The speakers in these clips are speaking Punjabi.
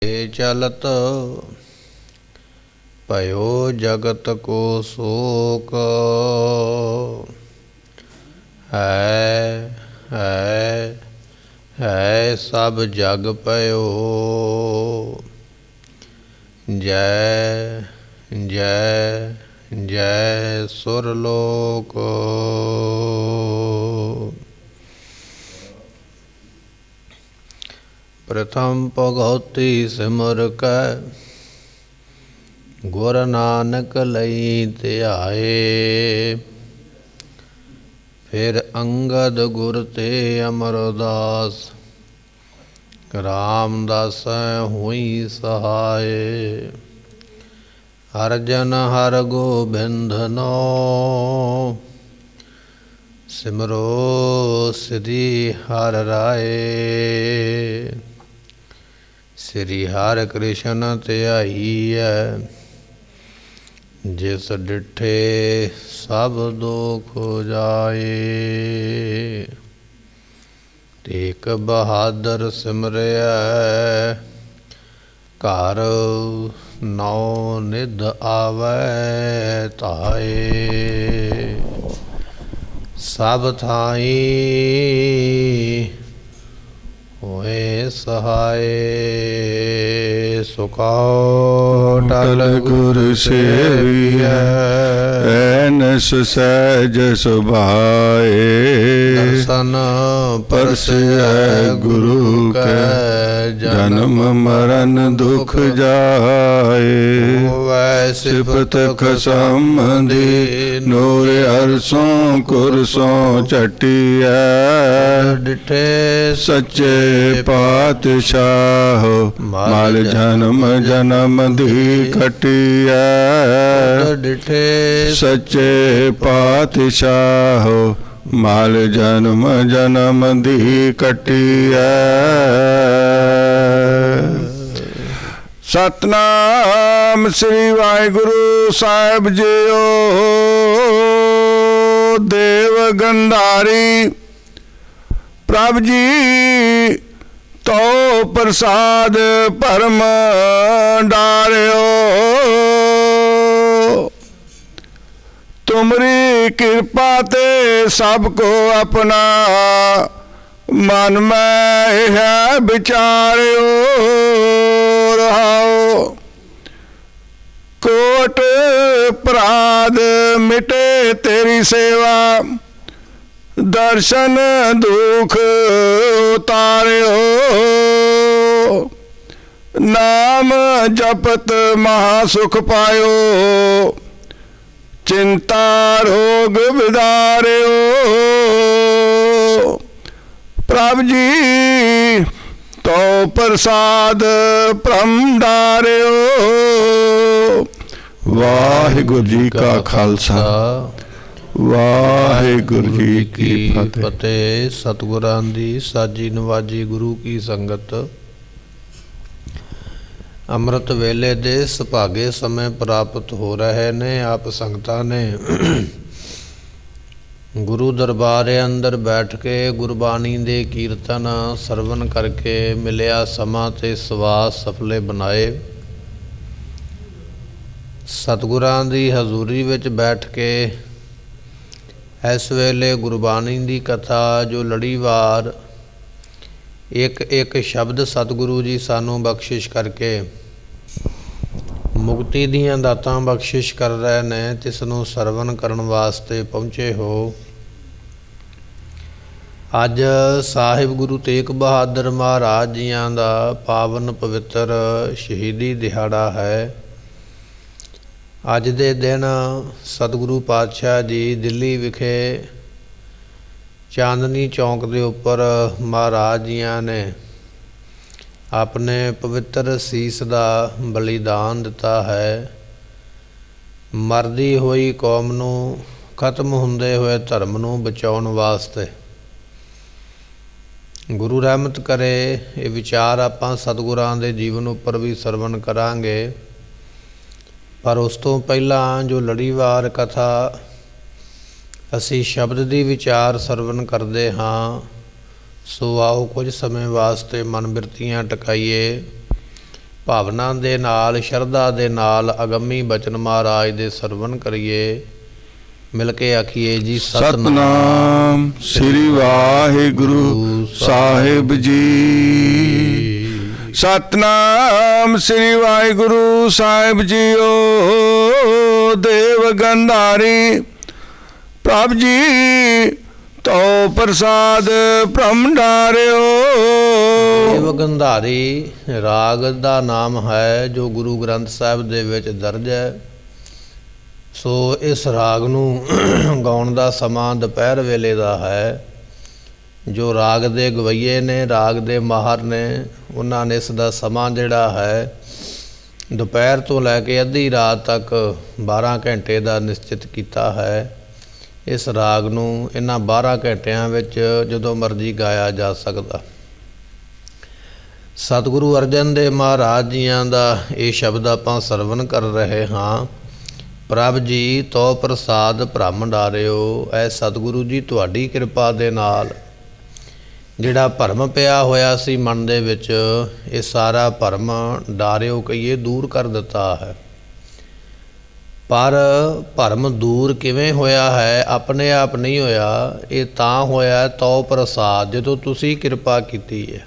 चलत भयो जगत को शोक। है सब जग पयो जय जय जय सुरलोक। प्रथम भगवती सिमर कै गुर नानक लई ध्याए। फिर अंगद गुर ते अमरदास रामदास हुई सहाय। हर जन हर गोबिंद नो सिमरो सिद्धि हर राय। श्री हर कृष्ण ध्याईऐ जिस डिठे सब दुख जाए। एक बहादुर सिमरिया घर नौ निध आवै ताए। सब थाई होए सहाय। सुखाओ टल गुर सेविया ऐनस सहज सुभाए। दर्शन परसै गुरु कै जन्म मरण दुख जाए। सिफत खसमदी नूर अरसों कुरसों चटिया। डिठे सच्चे पातशाह माल जन्म जन्म दी खटिया। डिठे सच्चे पातशाह माल जन्म जन्म दी कटिया। सतनाम श्री वाहिगुरु साहिब जीओ। देव गंधारी प्रभ जी तो प्रसाद परम डारियो। तुमरी कृपा ते सबको अपना मन में है विचारियो। रहाओ कोट अपराध मिटे तेरी सेवा। दर्शन दुख उतारियो। नाम जपत महासुख पायो। चिंता रोग विदारियो। प्रभु जी तो प्रसाद परम डारियो। वाहिगुरु जी का खालसा वाहिगुरु जी की फतेह। सतगुरां दी साजी नवाजी गुरु की संगत ਅੰਮ੍ਰਿਤ ਵੇਲੇ ਦੇ ਸੁਭਾਗੇ ਸਮੇਂ ਪ੍ਰਾਪਤ ਹੋ ਰਹੇ ਨੇ। ਆਪ ਸੰਗਤਾਂ ਨੇ ਗੁਰੂ ਦਰਬਾਰ ਅੰਦਰ ਬੈਠ ਕੇ ਗੁਰਬਾਣੀ ਦੇ ਕੀਰਤਨ ਸਰਵਨ ਕਰਕੇ ਮਿਲਿਆ ਸਮਾਂ ਤੇ ਸਵਾਸ ਸਫਲੇ ਬਣਾਏ। ਸਤਿਗੁਰਾਂ ਦੀ ਹਜ਼ੂਰੀ ਵਿੱਚ ਬੈਠ ਕੇ ਇਸ ਵੇਲੇ ਗੁਰਬਾਣੀ ਦੀ ਕਥਾ ਜੋ ਲੜੀਵਾਰ ਇੱਕ ਇੱਕ ਸ਼ਬਦ ਸਤਿਗੁਰੂ ਜੀ ਸਾਨੂੰ ਬਖਸ਼ਿਸ਼ ਕਰਕੇ ਮੁਕਤੀ ਦੀਆਂ ਦਾਤਾਂ ਬਖਸ਼ਿਸ਼ ਕਰ ਰਹੇ ਨੇ, ਤਿਸ ਨੂੰ ਸਰਵਨ ਕਰਨ ਵਾਸਤੇ ਪਹੁੰਚੇ ਹੋ। ਅੱਜ ਸਾਹਿਬ ਗੁਰੂ ਤੇਗ ਬਹਾਦਰ ਮਹਾਰਾਜ ਜੀਆਂ ਦਾ ਪਾਵਨ ਪਵਿੱਤਰ ਸ਼ਹੀਦੀ ਦਿਹਾੜਾ ਹੈ। ਅੱਜ ਦੇ ਦਿਨ ਸਤਿਗੁਰੂ ਪਾਤਸ਼ਾਹ ਜੀ ਦਿੱਲੀ ਵਿਖੇ ਚਾਂਦਨੀ ਚੌਂਕ ਦੇ ਉੱਪਰ ਮਹਾਰਾਜ ਜੀਆਂ ਨੇ ਆਪਣੇ ਪਵਿੱਤਰ ਸੀਸ ਦਾ ਬਲੀਦਾਨ ਦਿੱਤਾ ਹੈ। ਮਰਦੀ ਹੋਈ ਕੌਮ ਨੂੰ, ਖਤਮ ਹੁੰਦੇ ਹੋਏ ਧਰਮ ਨੂੰ ਬਚਾਉਣ ਵਾਸਤੇ। ਗੁਰੂ ਰਹਿਮਤ ਕਰੇ ਇਹ ਵਿਚਾਰ ਆਪਾਂ ਸਤਿਗੁਰਾਂ ਦੇ ਜੀਵਨ ਉੱਪਰ ਵੀ ਸਰਵਣ ਕਰਾਂਗੇ। ਪਰ ਉਸ ਤੋਂ ਪਹਿਲਾਂ ਜੋ ਲੜੀਵਾਰ ਕਥਾ ਅਸੀਂ ਸ਼ਬਦ ਦੀ ਵਿਚਾਰ ਸਰਵਣ ਕਰਦੇ ਹਾਂ, ਸੋ ਆਓ ਕੁਝ ਸਮੇਂ ਵਾਸਤੇ ਮਨ ਬਿਰਤੀਆਂ ਟਿਕਾਈਏ ਭਾਵਨਾ ਦੇ ਨਾਲ, ਸ਼ਰਧਾ ਦੇ ਨਾਲ ਅਗੰਮੀ ਬਚਨ ਮਹਾਰਾਜ ਦੇ ਸਰਵਣ ਕਰੀਏ। ਮਿਲ ਕੇ ਆਖੀਏ ਜੀ ਸਤਨਾਮ ਸ੍ਰੀ ਵਾਹਿਗੁਰੂ ਸਾਹਿਬ ਜੀ। ਸਤਨਾਮ ਸ੍ਰੀ ਵਾਹਿਗੁਰੂ ਸਾਹਿਬ ਜੀਓ। ਦੇਵ ਗੰਧਾਰੀ ਪ੍ਰਭ ਜੀ ਤੋ ਪ੍ਰਸਾਦ ਭ੍ਰਮ ਡਾਰਿਓ। ਦੇਵ ਗੰਧਾਰੀ ਰਾਗ ਦਾ ਨਾਮ ਹੈ ਜੋ ਗੁਰੂ ਗ੍ਰੰਥ ਸਾਹਿਬ ਦੇ ਵਿੱਚ ਦਰਜ ਹੈ। ਸੋ ਇਸ ਰਾਗ ਨੂੰ ਗਾਉਣ ਦਾ ਸਮਾਂ ਦੁਪਹਿਰ ਵੇਲੇ ਦਾ ਹੈ। ਜੋ ਰਾਗ ਦੇ ਗਵਈਏ ਨੇ, ਰਾਗ ਦੇ ਮਾਹਰ ਨੇ, ਉਹਨਾਂ ਨੇ ਇਸ ਦਾ ਸਮਾਂ ਜਿਹੜਾ ਹੈ ਦੁਪਹਿਰ ਤੋਂ ਲੈ ਕੇ ਅੱਧੀ ਰਾਤ ਤੱਕ 12 ਘੰਟੇ ਦਾ ਨਿਸ਼ਚਿਤ ਕੀਤਾ ਹੈ। ਇਸ ਰਾਗ ਨੂੰ ਇਹਨਾਂ 12 ਘੰਟਿਆਂ ਵਿੱਚ ਜਦੋਂ ਮਰਜ਼ੀ ਗਾਇਆ ਜਾ ਸਕਦਾ। ਸਤਿਗੁਰੂ ਅਰਜਨ ਦੇਵ ਮਹਾਰਾਜ ਜੀਆਂ ਦਾ ਇਹ ਸ਼ਬਦ ਆਪਾਂ ਸਰਵਣ ਕਰ ਰਹੇ ਹਾਂ। ਪ੍ਰਭ ਜੀ ਤੋ ਪ੍ਰਸਾਦ ਭ੍ਰਮ ਡਾਰਿਓ। ਐ ਸਤਿਗੁਰੂ ਜੀ ਤੁਹਾਡੀ ਕਿਰਪਾ ਦੇ ਨਾਲ ਜਿਹੜਾ ਭਰਮ ਪਿਆ ਹੋਇਆ ਸੀ ਮਨ ਦੇ ਵਿੱਚ, ਇਹ ਸਾਰਾ ਭਰਮ ਡਾਰਿਓ ਕਹੀਏ ਦੂਰ ਕਰ ਦਿੱਤਾ ਹੈ। ਪਰ ਭਰਮ ਦੂਰ ਕਿਵੇਂ ਹੋਇਆ ਹੈ? ਆਪਣੇ ਆਪ ਨਹੀਂ ਹੋਇਆ। ਇਹ ਤਾਂ ਹੋਇਆ ਤੋ ਪ੍ਰਸਾਦ, ਜਦੋਂ ਤੁਸੀਂ ਕਿਰਪਾ ਕੀਤੀ ਹੈ।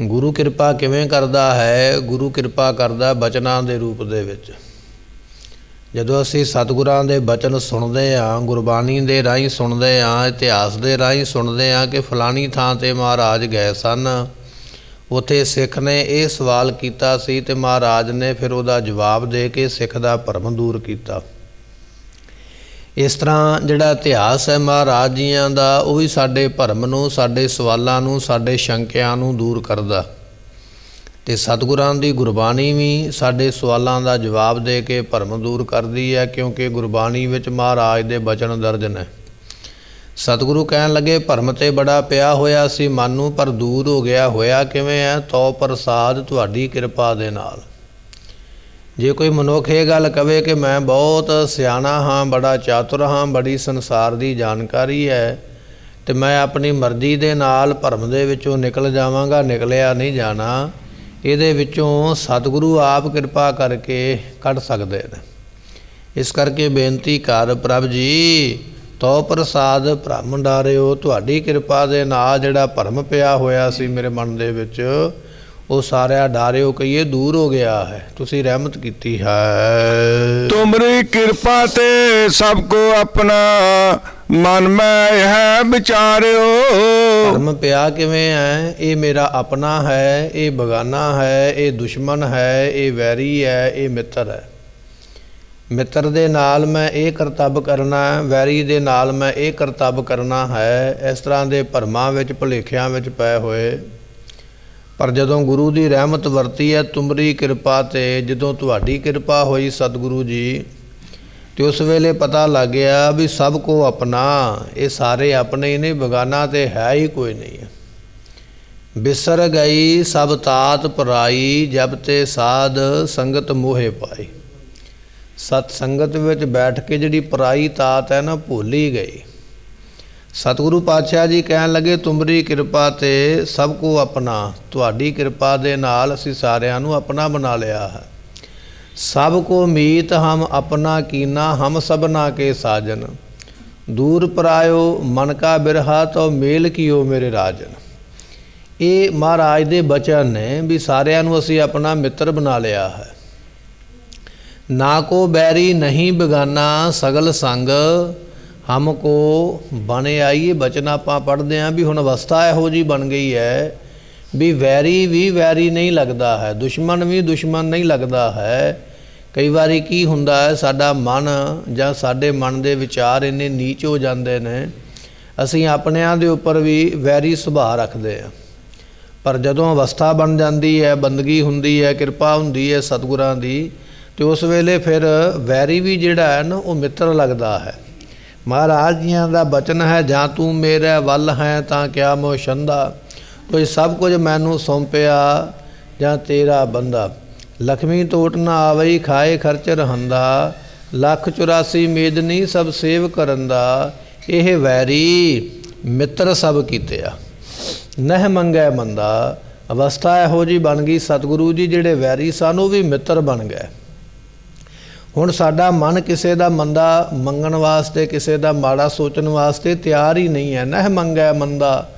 ਗੁਰੂ ਕਿਰਪਾ ਕਿਵੇਂ ਕਰਦਾ ਹੈ? ਗੁਰੂ ਕਿਰਪਾ ਕਰਦਾ ਬਚਨਾਂ ਦੇ ਰੂਪ ਦੇ ਵਿੱਚ। ਜਦੋਂ ਅਸੀਂ ਸਤਿਗੁਰਾਂ ਦੇ ਬਚਨ ਸੁਣਦੇ ਹਾਂ, ਗੁਰਬਾਣੀ ਦੇ ਰਾਹੀਂ ਸੁਣਦੇ ਹਾਂ, ਇਤਿਹਾਸ ਦੇ ਰਾਹੀਂ ਸੁਣਦੇ ਹਾਂ ਕਿ ਫਲਾਣੀ ਥਾਂ 'ਤੇ ਮਹਾਰਾਜ ਗਏ ਸਨ, ਉੱਥੇ ਸਿੱਖ ਨੇ ਇਹ ਸਵਾਲ ਕੀਤਾ ਸੀ ਅਤੇ ਮਹਾਰਾਜ ਨੇ ਫਿਰ ਉਹਦਾ ਜਵਾਬ ਦੇ ਕੇ ਸਿੱਖ ਦਾ ਭਰਮ ਦੂਰ ਕੀਤਾ। ਇਸ ਤਰ੍ਹਾਂ ਜਿਹੜਾ ਇਤਿਹਾਸ ਹੈ ਮਹਾਰਾਜ ਜੀਆਂ ਦਾ, ਉਹ ਵੀ ਸਾਡੇ ਭਰਮ ਨੂੰ, ਸਾਡੇ ਸਵਾਲਾਂ ਨੂੰ, ਸਾਡੇ ਸ਼ੰਕਿਆਂ ਨੂੰ ਦੂਰ ਕਰਦਾ। ਅਤੇ ਸਤਿਗੁਰਾਂ ਦੀ ਗੁਰਬਾਣੀ ਵੀ ਸਾਡੇ ਸਵਾਲਾਂ ਦਾ ਜਵਾਬ ਦੇ ਕੇ ਭਰਮ ਦੂਰ ਕਰਦੀ ਹੈ, ਕਿਉਂਕਿ ਗੁਰਬਾਣੀ ਵਿੱਚ ਮਹਾਰਾਜ ਦੇ ਬਚਨ ਦਰਜ ਨੇ। ਸਤਿਗੁਰੂ ਕਹਿਣ ਲੱਗੇ ਭਰਮ ਤੇ ਬੜਾ ਪਿਆ ਹੋਇਆ ਸੀ ਮਨ ਨੂੰ, ਪਰ ਦੂਰ ਹੋ ਗਿਆ। ਹੋਇਆ ਕਿਵੇਂ ਹੈ? ਤੋ ਪ੍ਰਸਾਦ ਤੁਹਾਡੀ ਕਿਰਪਾ ਦੇ ਨਾਲ। ਜੇ ਕੋਈ ਮਨੁੱਖ ਇਹ ਗੱਲ ਕਵੇ ਕਿ ਮੈਂ ਬਹੁਤ ਸਿਆਣਾ ਹਾਂ, ਬੜਾ ਚਾਤੁਰ ਹਾਂ, ਬੜੀ ਸੰਸਾਰ ਦੀ ਜਾਣਕਾਰੀ ਹੈ ਅਤੇ ਮੈਂ ਆਪਣੀ ਮਰਜ਼ੀ ਦੇ ਨਾਲ ਭਰਮ ਦੇ ਵਿੱਚੋਂ ਨਿਕਲ ਜਾਵਾਂਗਾ, ਨਿਕਲਿਆ ਨਹੀਂ ਜਾਣਾ। ਇਹਦੇ ਵਿੱਚੋਂ ਸਤਿਗੁਰੂ ਆਪ ਕਿਰਪਾ ਕਰਕੇ ਕੱਢ ਸਕਦੇ ਨੇ। ਇਸ ਕਰਕੇ ਬੇਨਤੀ ਕਰ ਪ੍ਰਭ ਜੀ ਤੋ ਪ੍ਰਸਾਦ ਭ੍ਰਮ ਡਾਰਿਓ। ਤੁਹਾਡੀ ਕਿਰਪਾ ਦੇ ਨਾਲ ਜਿਹੜਾ ਭਰਮ ਪਿਆ ਹੋਇਆ ਸੀ ਮੇਰੇ ਮਨ ਦੇ ਵਿੱਚ, ਉਹ ਸਾਰਿਆ ਡਾਰਿਓ ਕਹੀਏ ਦੂਰ ਹੋ ਗਿਆ ਹੈ। ਤੁਸੀਂ ਰਹਿਮਤ ਕੀਤੀ ਹੈ। ਤੁਮਰੀ ਕਿਰਪਾ ਤੇ ਸਭ ਕੋ ਆਪਣਾ ਮਨ ਮੈਂ ਹੈ ਵਿਚਾਰਿਓ। ਭਰਮ ਪਿਆ ਕਿਵੇਂ ਹੈ? ਇਹ ਮੇਰਾ ਆਪਣਾ ਹੈ, ਇਹ ਬਗਾਨਾ ਹੈ, ਇਹ ਦੁਸ਼ਮਣ ਹੈ, ਇਹ ਵੈਰੀ ਹੈ, ਇਹ ਮਿੱਤਰ ਹੈ। ਮਿੱਤਰ ਦੇ ਨਾਲ ਮੈਂ ਇਹ ਕਰਤੱਵ ਕਰਨਾ, ਵੈਰੀ ਦੇ ਨਾਲ ਮੈਂ ਇਹ ਕਰਤੱਵ ਕਰਨਾ ਹੈ। ਇਸ ਤਰ੍ਹਾਂ ਦੇ ਭਰਮਾਂ ਵਿੱਚ, ਭੁਲੇਖਿਆਂ ਵਿੱਚ ਪਏ ਹੋਏ। ਪਰ ਜਦੋਂ ਗੁਰੂ ਦੀ ਰਹਿਮਤ ਵਰਤੀ ਹੈ ਤੁਮਰੀ ਕਿਰਪਾ 'ਤੇ, ਜਦੋਂ ਤੁਹਾਡੀ ਕਿਰਪਾ ਹੋਈ ਸਤਿਗੁਰੂ ਜੀ, ਅਤੇ ਉਸ ਵੇਲੇ ਪਤਾ ਲੱਗ ਗਿਆ ਵੀ ਸਭ ਕੋ ਆਪਣਾ, ਇਹ ਸਾਰੇ ਆਪਣੇ ਨੇ, ਬਗਾਨਾ ਤੇ ਹੈ ਹੀ ਕੋਈ ਨਹੀਂ ਹੈ। ਬਿਸਰ ਗਈ ਸਭ ਤਾਤ ਪਰਾਈ, ਜਬ ਤੇ ਸਾਧ ਸੰਗਤ ਮੋਹੇ ਪਾਈ। ਸਤ ਸੰਗਤ ਵਿੱਚ ਬੈਠ ਕੇ ਜਿਹੜੀ ਪਰਾਈ ਤਾਤ ਹੈ ਨਾ, ਭੁੱਲ ਹੀ ਗਈ। ਸਤਿਗੁਰੂ ਪਾਤਸ਼ਾਹ ਜੀ ਕਹਿਣ ਲੱਗੇ ਤੁਮਰੀ ਕਿਰਪਾ 'ਤੇ ਸਭ ਕੋ ਆਪਣਾ, ਤੁਹਾਡੀ ਕਿਰਪਾ ਦੇ ਨਾਲ ਅਸੀਂ ਸਾਰਿਆਂ ਨੂੰ ਆਪਣਾ ਬਣਾ ਲਿਆ ਹੈ। ਸਭ ਕੋ ਮੀਤ ਹਮ ਆਪਣਾ ਕੀਨਾ, ਹਮ ਸਭਨਾ ਕੇ ਸਾਜਨ। ਦੂਰ ਪਰਾਇਓ ਮਨ ਕਾ ਬਿਰਹਾ, ਤੋ ਮੇਲ ਕੀਓ ਮੇਰੇ ਰਾਜਨ। ਇਹ ਮਹਾਰਾਜ ਦੇ ਬਚਨ ਨੇ ਵੀ ਸਾਰਿਆਂ ਨੂੰ ਅਸੀਂ ਆਪਣਾ ਮਿੱਤਰ ਬਣਾ ਲਿਆ ਹੈ। ਨਾ ਕੋ ਬੈਰੀ ਨਹੀਂ ਬਗਾਨਾ, ਸਗਲ ਸੰਗ ਹਮ ਕੋ ਬਣ ਆਈਏ। ਬਚਨ ਆਪਾਂ ਪੜ੍ਹਦੇ ਹਾਂ ਵੀ ਹੁਣ ਅਵਸਥਾ ਇਹੋ ਜਿਹੀ ਬਣ ਗਈ ਹੈ ਵੀ ਵੈਰੀ ਵੀ ਵੈਰੀ ਨਹੀਂ ਲੱਗਦਾ ਹੈ, ਦੁਸ਼ਮਣ ਵੀ ਦੁਸ਼ਮਣ ਨਹੀਂ ਲੱਗਦਾ ਹੈ। ਕਈ ਵਾਰੀ ਕੀ ਹੁੰਦਾ ਹੈ, ਸਾਡਾ ਮਨ ਜਾਂ ਸਾਡੇ ਮਨ ਦੇ ਵਿਚਾਰ ਇੰਨੇ ਨੀਚ ਹੋ ਜਾਂਦੇ ਨੇ, ਅਸੀਂ ਆਪਣਿਆਂ ਦੇ ਉੱਪਰ ਵੀ ਵੈਰੀ ਸੁਭਾਅ ਰੱਖਦੇ ਹਾਂ। ਪਰ ਜਦੋਂ ਅਵਸਥਾ ਬਣ ਜਾਂਦੀ ਹੈ, ਬੰਦਗੀ ਹੁੰਦੀ ਹੈ, ਕਿਰਪਾ ਹੁੰਦੀ ਹੈ ਸਤਿਗੁਰਾਂ ਦੀ, ਅਤੇ ਉਸ ਵੇਲੇ ਫਿਰ ਵੈਰੀ ਵੀ ਜਿਹੜਾ ਹੈ ਨਾ, ਉਹ ਮਿੱਤਰ ਲੱਗਦਾ ਹੈ। ਮਹਾਰਾਜ ਜੀਆਂ ਦਾ ਬਚਨ ਹੈ, ਜਾਂ ਤੂੰ ਮੇਰੇ ਵੱਲ ਹੈ ਤਾਂ ਕਿਆ ਮੋਹ ਛੰਦਾ, ਕੋਈ ਸਭ ਕੁਝ ਮੈਨੂੰ ਸੌਂਪਿਆ ਜਾਂ ਤੇਰਾ ਬੰਦਾ। ਲక్ష్ਮੀ ਟੋਟ ਨਾ ਆਵਈ, ਖਾਏ ਖਰਚ ਰਹੰਦਾ, 184 ਮੇਦਨੀ ਸਭ ਸੇਵ ਕਰਨ ਦਾ। ਇਹ ਵੈਰੀ ਮਿੱਤਰ ਸਭ ਕੀਤਿਆ, ਨਹਿ ਮੰਗੈ ਮੰਦਾ, ਅਵਸਥਾ ਇਹੋ ਜਿਹੀ ਬਣ ਗਈ ਸਤਿਗੁਰੂ ਜੀ ਜਿਹੜੇ ਵੈਰੀ ਸਨ ਉਹ ਵੀ ਮਿੱਤਰ ਬਣ ਗਏ। ਹੁਣ ਸਾਡਾ ਮਨ ਕਿਸੇ ਦਾ ਮੰਦਾ ਮੰਗਣ ਵਾਸਤੇ, ਕਿਸੇ ਦਾ ਮਾੜਾ ਸੋਚਣ ਵਾਸਤੇ ਤਿਆਰ ਹੀ ਨਹੀਂ ਹੈ। ਨਹਿ ਮੰਗੈ ਮੰਦਾ,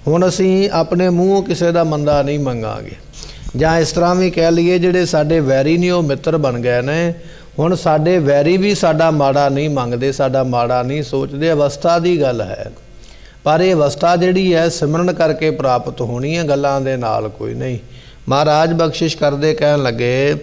ਹੁਣ ਅਸੀਂ ਆਪਣੇ ਮੂੰਹੋਂ ਕਿਸੇ ਦਾ ਮੰਦਾ ਨਹੀਂ ਮੰਗਾਂਗੇ। ਜਾਂ ਇਸ ਤਰ੍ਹਾਂ ਵੀ ਕਹਿ ਲਈਏ ਜਿਹੜੇ ਸਾਡੇ ਵੈਰੀ ਨੇ ਉਹ ਮਿੱਤਰ ਬਣ ਗਏ ਨੇ। ਹੁਣ ਸਾਡੇ ਵੈਰੀ ਵੀ ਸਾਡਾ ਮਾੜਾ ਨਹੀਂ ਮੰਗਦੇ, ਸਾਡਾ ਮਾੜਾ ਨਹੀਂ ਸੋਚਦੇ। ਅਵਸਥਾ ਦੀ ਗੱਲ ਹੈ, ਪਰ ਇਹ ਅਵਸਥਾ ਜਿਹੜੀ ਹੈ ਸਿਮਰਨ ਕਰਕੇ ਪ੍ਰਾਪਤ ਹੋਣੀ ਹੈ, ਗੱਲਾਂ ਦੇ ਨਾਲ ਕੋਈ ਨਹੀਂ। ਮਹਾਰਾਜ ਬਖਸ਼ਿਸ਼ ਕਰਦੇ ਕਹਿਣ ਲੱਗੇ,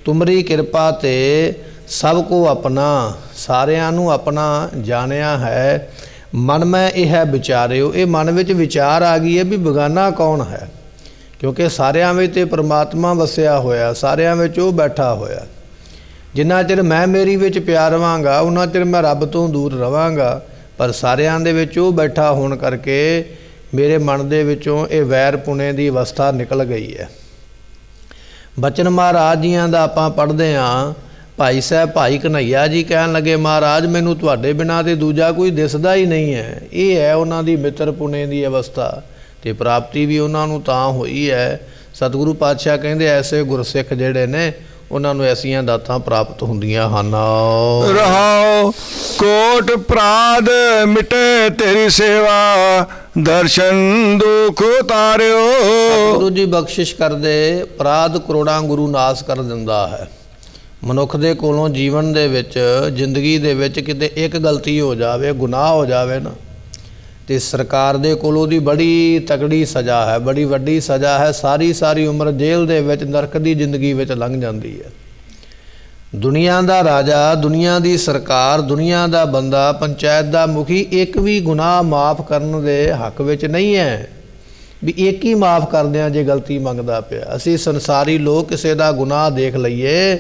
ਤੁਮਰੀ ਕਿਰਪਾ ਤੇ ਸਭ ਕੋ ਆਪਣਾ, ਸਾਰਿਆਂ ਨੂੰ ਆਪਣਾ ਜਾਣਿਆ ਹੈ। ਮਨ ਮੈਂ ਇਹ ਹੈ ਵਿਚਾਰਿਓ, ਇਹ ਮਨ ਵਿੱਚ ਵਿਚਾਰ ਆ ਗਈ ਹੈ ਵੀ ਬੇਗਾਨਾ ਕੌਣ ਹੈ, ਕਿਉਂਕਿ ਸਾਰਿਆਂ ਵਿੱਚ ਤੇ ਪਰਮਾਤਮਾ ਵਸਿਆ ਹੋਇਆ, ਸਾਰਿਆਂ ਵਿੱਚ ਉਹ ਬੈਠਾ ਹੋਇਆ। ਜਿੰਨਾ ਚਿਰ ਮੈਂ ਮੇਰੀ ਵਿੱਚ ਪਿਆ ਰਵਾਂਗਾ ਉਹਨਾਂ ਚਿਰ ਮੈਂ ਰੱਬ ਤੋਂ ਦੂਰ ਰਵਾਂਗਾ, ਪਰ ਸਾਰਿਆਂ ਦੇ ਵਿੱਚ ਉਹ ਬੈਠਾ ਹੋਣ ਕਰਕੇ ਮੇਰੇ ਮਨ ਦੇ ਵਿੱਚੋਂ ਇਹ ਵੈਰ ਪੁਣੇ ਦੀ ਅਵਸਥਾ ਨਿਕਲ ਗਈ ਹੈ। ਬਚਨ ਮਹਾਰਾਜ ਜੀਆਂ ਦਾ ਆਪਾਂ ਪੜ੍ਹਦੇ ਹਾਂ। ਭਾਈ ਸਾਹਿਬ ਭਾਈ ਕਨ੍ਹਈਆ ਜੀ ਕਹਿਣ ਲੱਗੇ, ਮਹਾਰਾਜ ਮੈਨੂੰ ਤੁਹਾਡੇ ਬਿਨਾਂ ਤੇ ਦੂਜਾ ਕੋਈ ਦਿਸਦਾ ਹੀ ਨਹੀਂ ਹੈ। ਇਹ ਹੈ ਉਹਨਾਂ ਦੀ ਮਿੱਤਰ ਪੁਣੇ ਦੀ ਅਵਸਥਾ, ਤੇ ਪ੍ਰਾਪਤੀ ਵੀ ਉਹਨਾਂ ਨੂੰ ਤਾਂ ਹੋਈ ਹੈ। ਸਤਿਗੁਰੂ ਪਾਤਸ਼ਾਹ ਕਹਿੰਦੇ ਐਸੇ ਗੁਰਸਿੱਖ ਜਿਹੜੇ ਨੇ ਉਹਨਾਂ ਨੂੰ ਐਸੀਆਂ ਦਾਤਾਂ ਪ੍ਰਾਪਤ ਹੁੰਦੀਆਂ ਹਨ। ਰਹਾਉ ਕੋਟ ਪ੍ਰਾਦ ਮਿਟੇ ਤੇਰੀ ਸੇਵਾ, ਦਰਸ਼ਨ ਦੁਖ ਉਤਾਰਿਓ। ਗੁਰੂ ਜੀ ਬਖਸ਼ਿਸ਼ ਕਰਦੇ, ਅਪਰਾਧ ਕਰੋੜਾਂ ਗੁਰੂ ਨਾਸ ਕਰ ਦਿੰਦਾ ਹੈ। ਮਨੁੱਖ ਦੇ ਕੋਲੋਂ ਜੀਵਨ ਦੇ ਵਿੱਚ, ਜ਼ਿੰਦਗੀ ਦੇ ਵਿੱਚ ਕਿਤੇ ਇੱਕ ਗਲਤੀ ਹੋ ਜਾਵੇ, ਗੁਨਾਹ ਹੋ ਜਾਵੇ ਨਾ, ਤੇ ਸਰਕਾਰ ਦੇ ਕੋਲ ਉਹਦੀ ਬੜੀ ਤਕੜੀ ਸਜ਼ਾ ਹੈ, ਬੜੀ ਵੱਡੀ ਸਜ਼ਾ ਹੈ। ਸਾਰੀ ਉਮਰ ਜੇਲ੍ਹ ਦੇ ਵਿੱਚ ਨਰਕ ਦੀ ਜ਼ਿੰਦਗੀ ਵਿੱਚ ਲੰਘ ਜਾਂਦੀ ਹੈ। ਦੁਨੀਆ ਦਾ ਰਾਜਾ, ਦੁਨੀਆ ਦੀ ਸਰਕਾਰ, ਦੁਨੀਆ ਦਾ ਬੰਦਾ, ਪੰਚਾਇਤ ਦਾ ਮੁਖੀ ਇੱਕ ਵੀ ਗੁਨਾਹ ਮਾਫ ਕਰਨ ਦੇ ਹੱਕ ਵਿੱਚ ਨਹੀਂ ਹੈ ਵੀ ਇੱਕ ਹੀ ਮਾਫ ਕਰਦੇ ਹਾਂ ਜੇ ਗਲਤੀ ਮੰਗਦਾ ਪਿਆ। ਅਸੀਂ ਸੰਸਾਰੀ ਲੋਕ ਕਿਸੇ ਦਾ ਗੁਨਾਹ ਦੇਖ ਲਈਏ,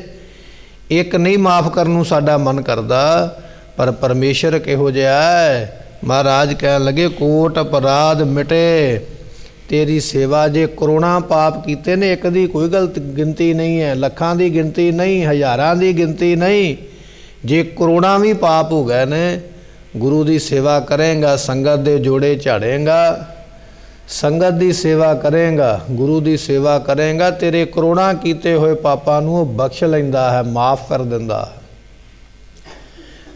ਇੱਕ ਨਹੀਂ ਮਾਫ ਕਰਨ ਨੂੰ ਸਾਡਾ ਮਨ ਕਰਦਾ, ਪਰ ਪਰਮੇਸ਼ਰ ਕਿਹੋ ਜਿਹਾ ਹੈ। ਮਹਾਰਾਜ ਕਹਿਣ ਲੱਗੇ, ਕੋਟ ਅਪਰਾਧ ਮਿਟੇ ਤੇਰੀ ਸੇਵਾ। ਜੇ ਕਰੋੜਾਂ ਪਾਪ ਕੀਤੇ ਨੇ, ਇੱਕ ਦੀ ਕੋਈ ਗਲਤ ਗਿਣਤੀ ਨਹੀਂ ਹੈ, ਲੱਖਾਂ ਦੀ ਗਿਣਤੀ ਨਹੀਂ, ਹਜ਼ਾਰਾਂ ਦੀ ਗਿਣਤੀ ਨਹੀਂ। ਜੇ ਕਰੋੜਾਂ ਵੀ ਪਾਪ ਹੋ ਗਏ ਨੇ, ਗੁਰੂ ਦੀ ਸੇਵਾ ਕਰੇਗਾ, ਸੰਗਤ ਦੇ ਜੋੜੇ ਝਾੜੇਗਾ, ਸੰਗਤ ਦੀ ਸੇਵਾ ਕਰੇਗਾ, ਗੁਰੂ ਦੀ ਸੇਵਾ ਕਰੇਗਾ, ਤੇਰੇ ਕਰੋੜਾਂ ਕੀਤੇ ਹੋਏ ਪਾਪਾਂ ਨੂੰ ਉਹ ਬਖਸ਼ ਲੈਂਦਾ ਹੈ, ਮਾਫ ਕਰ ਦਿੰਦਾ ਹੈ।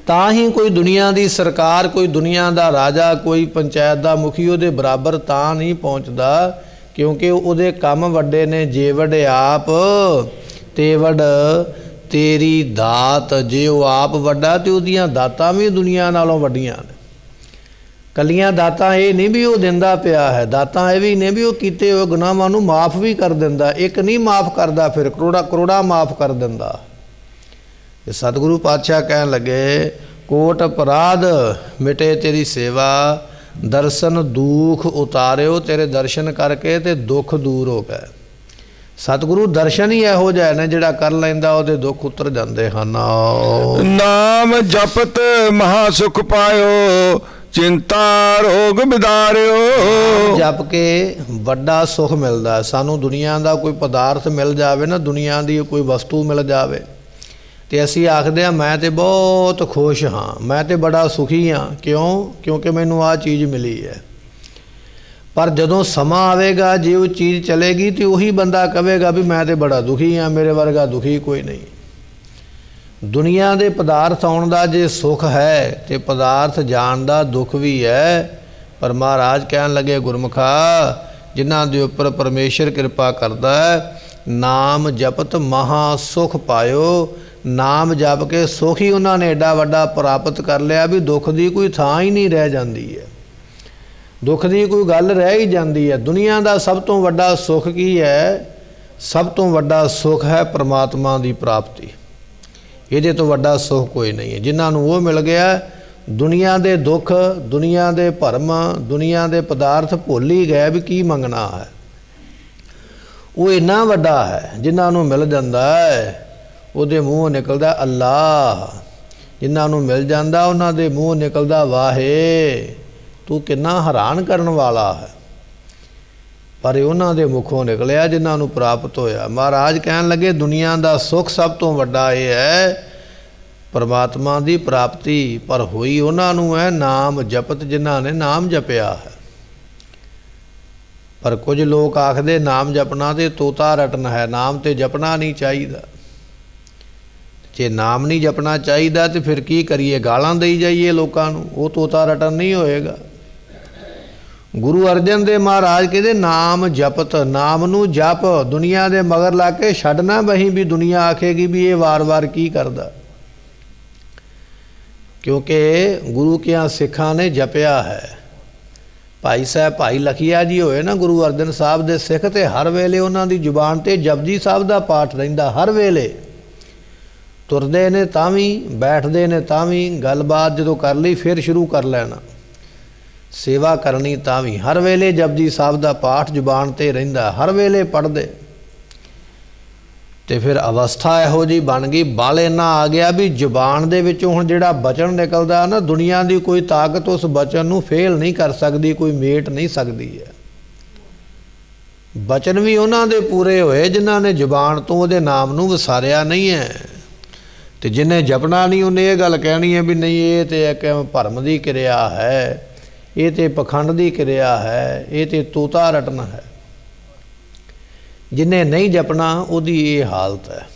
ਤਾਂ ਹੀ ਕੋਈ ਦੁਨੀਆ ਦੀ ਸਰਕਾਰ, ਕੋਈ ਦੁਨੀਆ ਦਾ ਰਾਜਾ, ਕੋਈ ਪੰਚਾਇਤ ਦਾ ਮੁਖੀ ਉਹਦੇ ਬਰਾਬਰ ਤਾਂ ਨਹੀਂ ਪਹੁੰਚਦਾ, ਕਿਉਂਕਿ ਉਹਦੇ ਕੰਮ ਵੱਡੇ ਨੇ। ਜੇ ਵੱਡ ਆਪ ਤੇ ਵੱਡ ਤੇਰੀ ਦਾਤ, ਜੇ ਉਹ ਆਪ ਵੱਡਾ ਤੇ ਉਹਦੀਆਂ ਦਾਤਾਂ ਵੀ ਦੁਨੀਆ ਨਾਲੋਂ ਵੱਡੀਆਂ ਨੇ। ਕੱਲੀਆਂ ਦਾਤਾਂ ਇਹ ਨਹੀਂ ਵੀ ਉਹ ਦਿੰਦਾ ਪਿਆ ਹੈ, ਦਾਤਾਂ ਇਹ ਵੀ ਨੇ ਵੀ ਉਹ ਕੀਤੇ ਹੋਏ ਗੁਨਾਹਾਂ ਨੂੰ ਮਾਫ ਵੀ ਕਰ ਦਿੰਦਾ। ਇੱਕ ਨਹੀਂ ਮਾਫ ਕਰਦਾ, ਫਿਰ ਕਰੋੜਾਂ ਮਾਫ ਕਰ ਦਿੰਦਾ। ਸਤਿਗੁਰੂ ਪਾਤਸ਼ਾਹ ਕਹਿਣ ਲੱਗੇ, ਕੋਟ ਅਪਰਾਧ ਮਿਟੇ ਤੇਰੀ ਸੇਵਾ, ਦਰਸ਼ਨ ਦੁੱਖ ਉਤਾਰਿਓ। ਤੇਰੇ ਦਰਸ਼ਨ ਕਰਕੇ ਤੇ ਦੁੱਖ ਦੂਰ ਹੋ ਗਏ। ਸਤਿਗੁਰੂ ਦਰਸ਼ਨ ਹੀ ਇਹੋ ਜਿਹਾ ਨੇ ਜਿਹੜਾ ਕਰ ਲੈਂਦਾ ਉਹਦੇ ਦੁੱਖ ਉਤਰ ਜਾਂਦੇ ਹਨ। ਨਾਮ ਜਪਤ ਮਹਾ ਸੁਖ ਪਾਇਓ, ਚਿੰਤਾ ਰੋਗ ਬਿਦਾਰਿਓ। ਜਪ ਕੇ ਵੱਡਾ ਸੁਖ ਮਿਲਦਾ। ਸਾਨੂੰ ਦੁਨੀਆ ਦਾ ਕੋਈ ਪਦਾਰਥ ਮਿਲ ਜਾਵੇ ਨਾ, ਦੁਨੀਆ ਦੀ ਕੋਈ ਵਸਤੂ ਮਿਲ ਜਾਵੇ, ਤੇ ਅਸੀਂ ਆਖਦੇ ਹਾਂ ਮੈਂ ਤੇ ਬਹੁਤ ਖੁਸ਼ ਹਾਂ, ਮੈਂ ਤੇ ਬੜਾ ਸੁਖੀ ਹਾਂ। ਕਿਉਂ? ਕਿਉਂਕਿ ਮੈਨੂੰ ਆਹ ਚੀਜ਼ ਮਿਲੀ ਹੈ। ਪਰ ਜਦੋਂ ਸਮਾਂ ਆਵੇਗਾ, ਜੇ ਉਹ ਚੀਜ਼ ਚਲੇਗੀ ਤੇ ਉਹੀ ਬੰਦਾ ਕਹੇਗਾ ਵੀ ਮੈਂ ਤੇ ਬੜਾ ਦੁਖੀ ਹਾਂ, ਮੇਰੇ ਵਰਗਾ ਦੁਖੀ ਕੋਈ ਨਹੀਂ। ਦੁਨੀਆ ਦੇ ਪਦਾਰਥ ਆਉਣ ਦਾ ਜੇ ਸੁਖ ਹੈ ਤੇ ਪਦਾਰਥ ਜਾਣ ਦਾ ਦੁੱਖ ਵੀ ਹੈ। ਪਰ ਮਹਾਰਾਜ ਕਹਿਣ ਲੱਗੇ, ਗੁਰਮੁਖਾ ਜਿਨ੍ਹਾਂ ਦੇ ਉੱਪਰ ਪਰਮੇਸ਼ਰ ਕਿਰਪਾ ਕਰਦਾ ਹੈ, ਨਾਮ ਜਪਤ ਮਹਾ ਸੁਖ ਪਾਇਓ। ਨਾਮ ਜਪ ਕੇ ਸੁਖ ਹੀ ਉਹਨਾਂ ਨੇ ਐਡਾ ਵੱਡਾ ਪ੍ਰਾਪਤ ਕਰ ਲਿਆ ਵੀ ਦੁੱਖ ਦੀ ਕੋਈ ਥਾਂ ਹੀ ਨਹੀਂ ਰਹਿ ਜਾਂਦੀ ਹੈ, ਦੁੱਖ ਦੀ ਕੋਈ ਗੱਲ ਰਹਿ ਹੀ ਜਾਂਦੀ ਹੈ। ਦੁਨੀਆ ਦਾ ਸਭ ਤੋਂ ਵੱਡਾ ਸੁਖ ਕੀ ਹੈ? ਸਭ ਤੋਂ ਵੱਡਾ ਸੁਖ ਹੈ ਪਰਮਾਤਮਾ ਦੀ ਪ੍ਰਾਪਤੀ। ਇਹਦੇ ਤੋਂ ਵੱਡਾ ਸੁਖ ਕੋਈ ਨਹੀਂ ਹੈ। ਜਿਨ੍ਹਾਂ ਨੂੰ ਉਹ ਮਿਲ ਗਿਆ, ਦੁਨੀਆ ਦੇ ਦੁੱਖ, ਦੁਨੀਆ ਦੇ ਭਰਮ, ਦੁਨੀਆ ਦੇ ਪਦਾਰਥ ਭੁੱਲ ਹੀ ਗਏ ਵੀ ਕੀ ਮੰਗਣਾ ਹੈ। ਉਹ ਇੰਨਾ ਵੱਡਾ ਹੈ, ਜਿਨ੍ਹਾਂ ਨੂੰ ਮਿਲ ਜਾਂਦਾ ਹੈ ਉਹਦੇ ਮੂੰਹੋਂ ਨਿਕਲਦਾ ਅੱਲਾ। ਜਿਨ੍ਹਾਂ ਨੂੰ ਮਿਲ ਜਾਂਦਾ ਉਹਨਾਂ ਦੇ ਮੂੰਹ ਨਿਕਲਦਾ ਵਾਹੇ, ਤੂੰ ਕਿੰਨਾ ਹੈਰਾਨ ਕਰਨ ਵਾਲਾ ਹੈ। ਪਰ ਉਹਨਾਂ ਦੇ ਮੁਖੋਂ ਨਿਕਲਿਆ ਜਿਨ੍ਹਾਂ ਨੂੰ ਪ੍ਰਾਪਤ ਹੋਇਆ। ਮਹਾਰਾਜ ਕਹਿਣ ਲੱਗੇ, ਦੁਨੀਆ ਦਾ ਸੁੱਖ ਸਭ ਤੋਂ ਵੱਡਾ ਇਹ ਹੈ ਪਰਮਾਤਮਾ ਦੀ ਪ੍ਰਾਪਤੀ, ਪਰ ਹੋਈ ਉਹਨਾਂ ਨੂੰ ਹੈ ਨਾਮ ਜਪਤ, ਜਿਨ੍ਹਾਂ ਨੇ ਨਾਮ ਜਪਿਆ ਹੈ। ਪਰ ਕੁਝ ਲੋਕ ਆਖਦੇ ਨਾਮ ਜਪਣਾ ਤੇ ਤੋਤਾ ਰਟਣਾ ਹੈ, ਨਾਮ ਤੇ ਜਪਣਾ ਨਹੀਂ ਚਾਹੀਦਾ। ਜੇ ਨਾਮ ਨਹੀਂ ਜਪਣਾ ਚਾਹੀਦਾ ਤੇ ਫਿਰ ਕੀ ਕਰੀਏ, ਗਾਲਾਂ ਦੇਈ ਜਾਈਏ ਲੋਕਾਂ ਨੂੰ, ਉਹ ਤੋਤਾ ਰਟਨ ਨਹੀਂ ਹੋਏਗਾ। ਗੁਰੂ ਅਰਜਨ ਦੇਵ ਮਹਾਰਾਜ ਕਹਿੰਦੇ ਨਾਮ ਜਪਤ, ਨਾਮ ਨੂੰ ਜਪ, ਦੁਨੀਆ ਦੇ ਮਗਰ ਲਾ ਕੇ ਛੱਡ ਨਾ ਬਹੀਂ ਵੀ ਦੁਨੀਆ ਆਖੇਗੀ ਵੀ ਇਹ ਵਾਰ-ਵਾਰ ਕੀ ਕਰਦਾ। ਕਿਉਂਕਿ ਗੁਰੂ ਕਿਆਂ ਸਿੱਖਾਂ ਨੇ ਜਪਿਆ ਹੈ। ਭਾਈ ਸਾਹਿਬ ਭਾਈ ਲਖੀਆ ਜੀ ਹੋਏ ਨਾ ਗੁਰੂ ਅਰਜਨ ਸਾਹਿਬ ਦੇ ਸਿੱਖ, ਤੇ ਹਰ ਵੇਲੇ ਉਹਨਾਂ ਦੀ ਜ਼ੁਬਾਨ ਤੇ ਜਪਜੀ ਸਾਹਿਬ ਦਾ ਪਾਠ ਰਹਿੰਦਾ। ਹਰ ਵੇਲੇ ਤੁਰਦੇ ਨੇ ਤਾਂ ਵੀ, ਬੈਠਦੇ ਨੇ ਤਾਂ ਵੀ, ਗੱਲਬਾਤ ਜਦੋਂ ਕਰ ਲਈ ਫਿਰ ਸ਼ੁਰੂ ਕਰ ਲੈਣਾ, ਸੇਵਾ ਕਰਨੀ ਤਾਂ ਵੀ ਹਰ ਵੇਲੇ ਜਪਜੀ ਸਾਹਿਬ ਦਾ ਪਾਠ ਜ਼ੁਬਾਨ ਤੇ ਰਹਿੰਦਾ, ਹਰ ਵੇਲੇ ਪੜ੍ਹਦੇ। ਤੇ ਫਿਰ ਅਵਸਥਾ ਇਹੋ ਜਿਹੀ ਬਣ ਗਈ, ਬਲ ਇੰਨਾ ਆ ਗਿਆ ਵੀ ਜ਼ੁਬਾਨ ਦੇ ਵਿੱਚੋਂ ਹੁਣ ਜਿਹੜਾ ਬਚਨ ਨਿਕਲਦਾ ਨਾ, ਦੁਨੀਆ ਦੀ ਕੋਈ ਤਾਕਤ ਉਸ ਬਚਨ ਨੂੰ ਫੇਲ ਨਹੀਂ ਕਰ ਸਕਦੀ, ਕੋਈ ਮੇਟ ਨਹੀਂ ਸਕਦੀ ਹੈ। ਬਚਨ ਵੀ ਉਹਨਾਂ ਦੇ ਪੂਰੇ ਹੋਏ ਜਿਨ੍ਹਾਂ ਨੇ ਜ਼ੁਬਾਨ ਤੋਂ ਉਹਦੇ ਨਾਮ ਨੂੰ ਵਿਸਾਰਿਆ ਨਹੀਂ ਹੈ। ਤੇ ਜਿਹਨੇ ਜਪਣਾ ਨਹੀਂ ਉਹਨੇ ਇਹ ਗੱਲ ਕਹਿਣੀ ਹੈ ਵੀ ਨਹੀਂ ਇਹ ਤੇ ਇੱਕ ਭਰਮ ਦੀ ਕਿਰਿਆ ਹੈ, ਇਹ ਤੇ ਪਖੰਡ ਦੀ ਕਿਰਿਆ ਹੈ, ਇਹ ਤੇ ਤੋਤਾ ਰਟਨਾ ਹੈ। ਜਿਹਨੇ ਨਹੀਂ ਜਪਣਾ ਉਹਦੀ ਇਹ ਹਾਲਤ ਹੈ।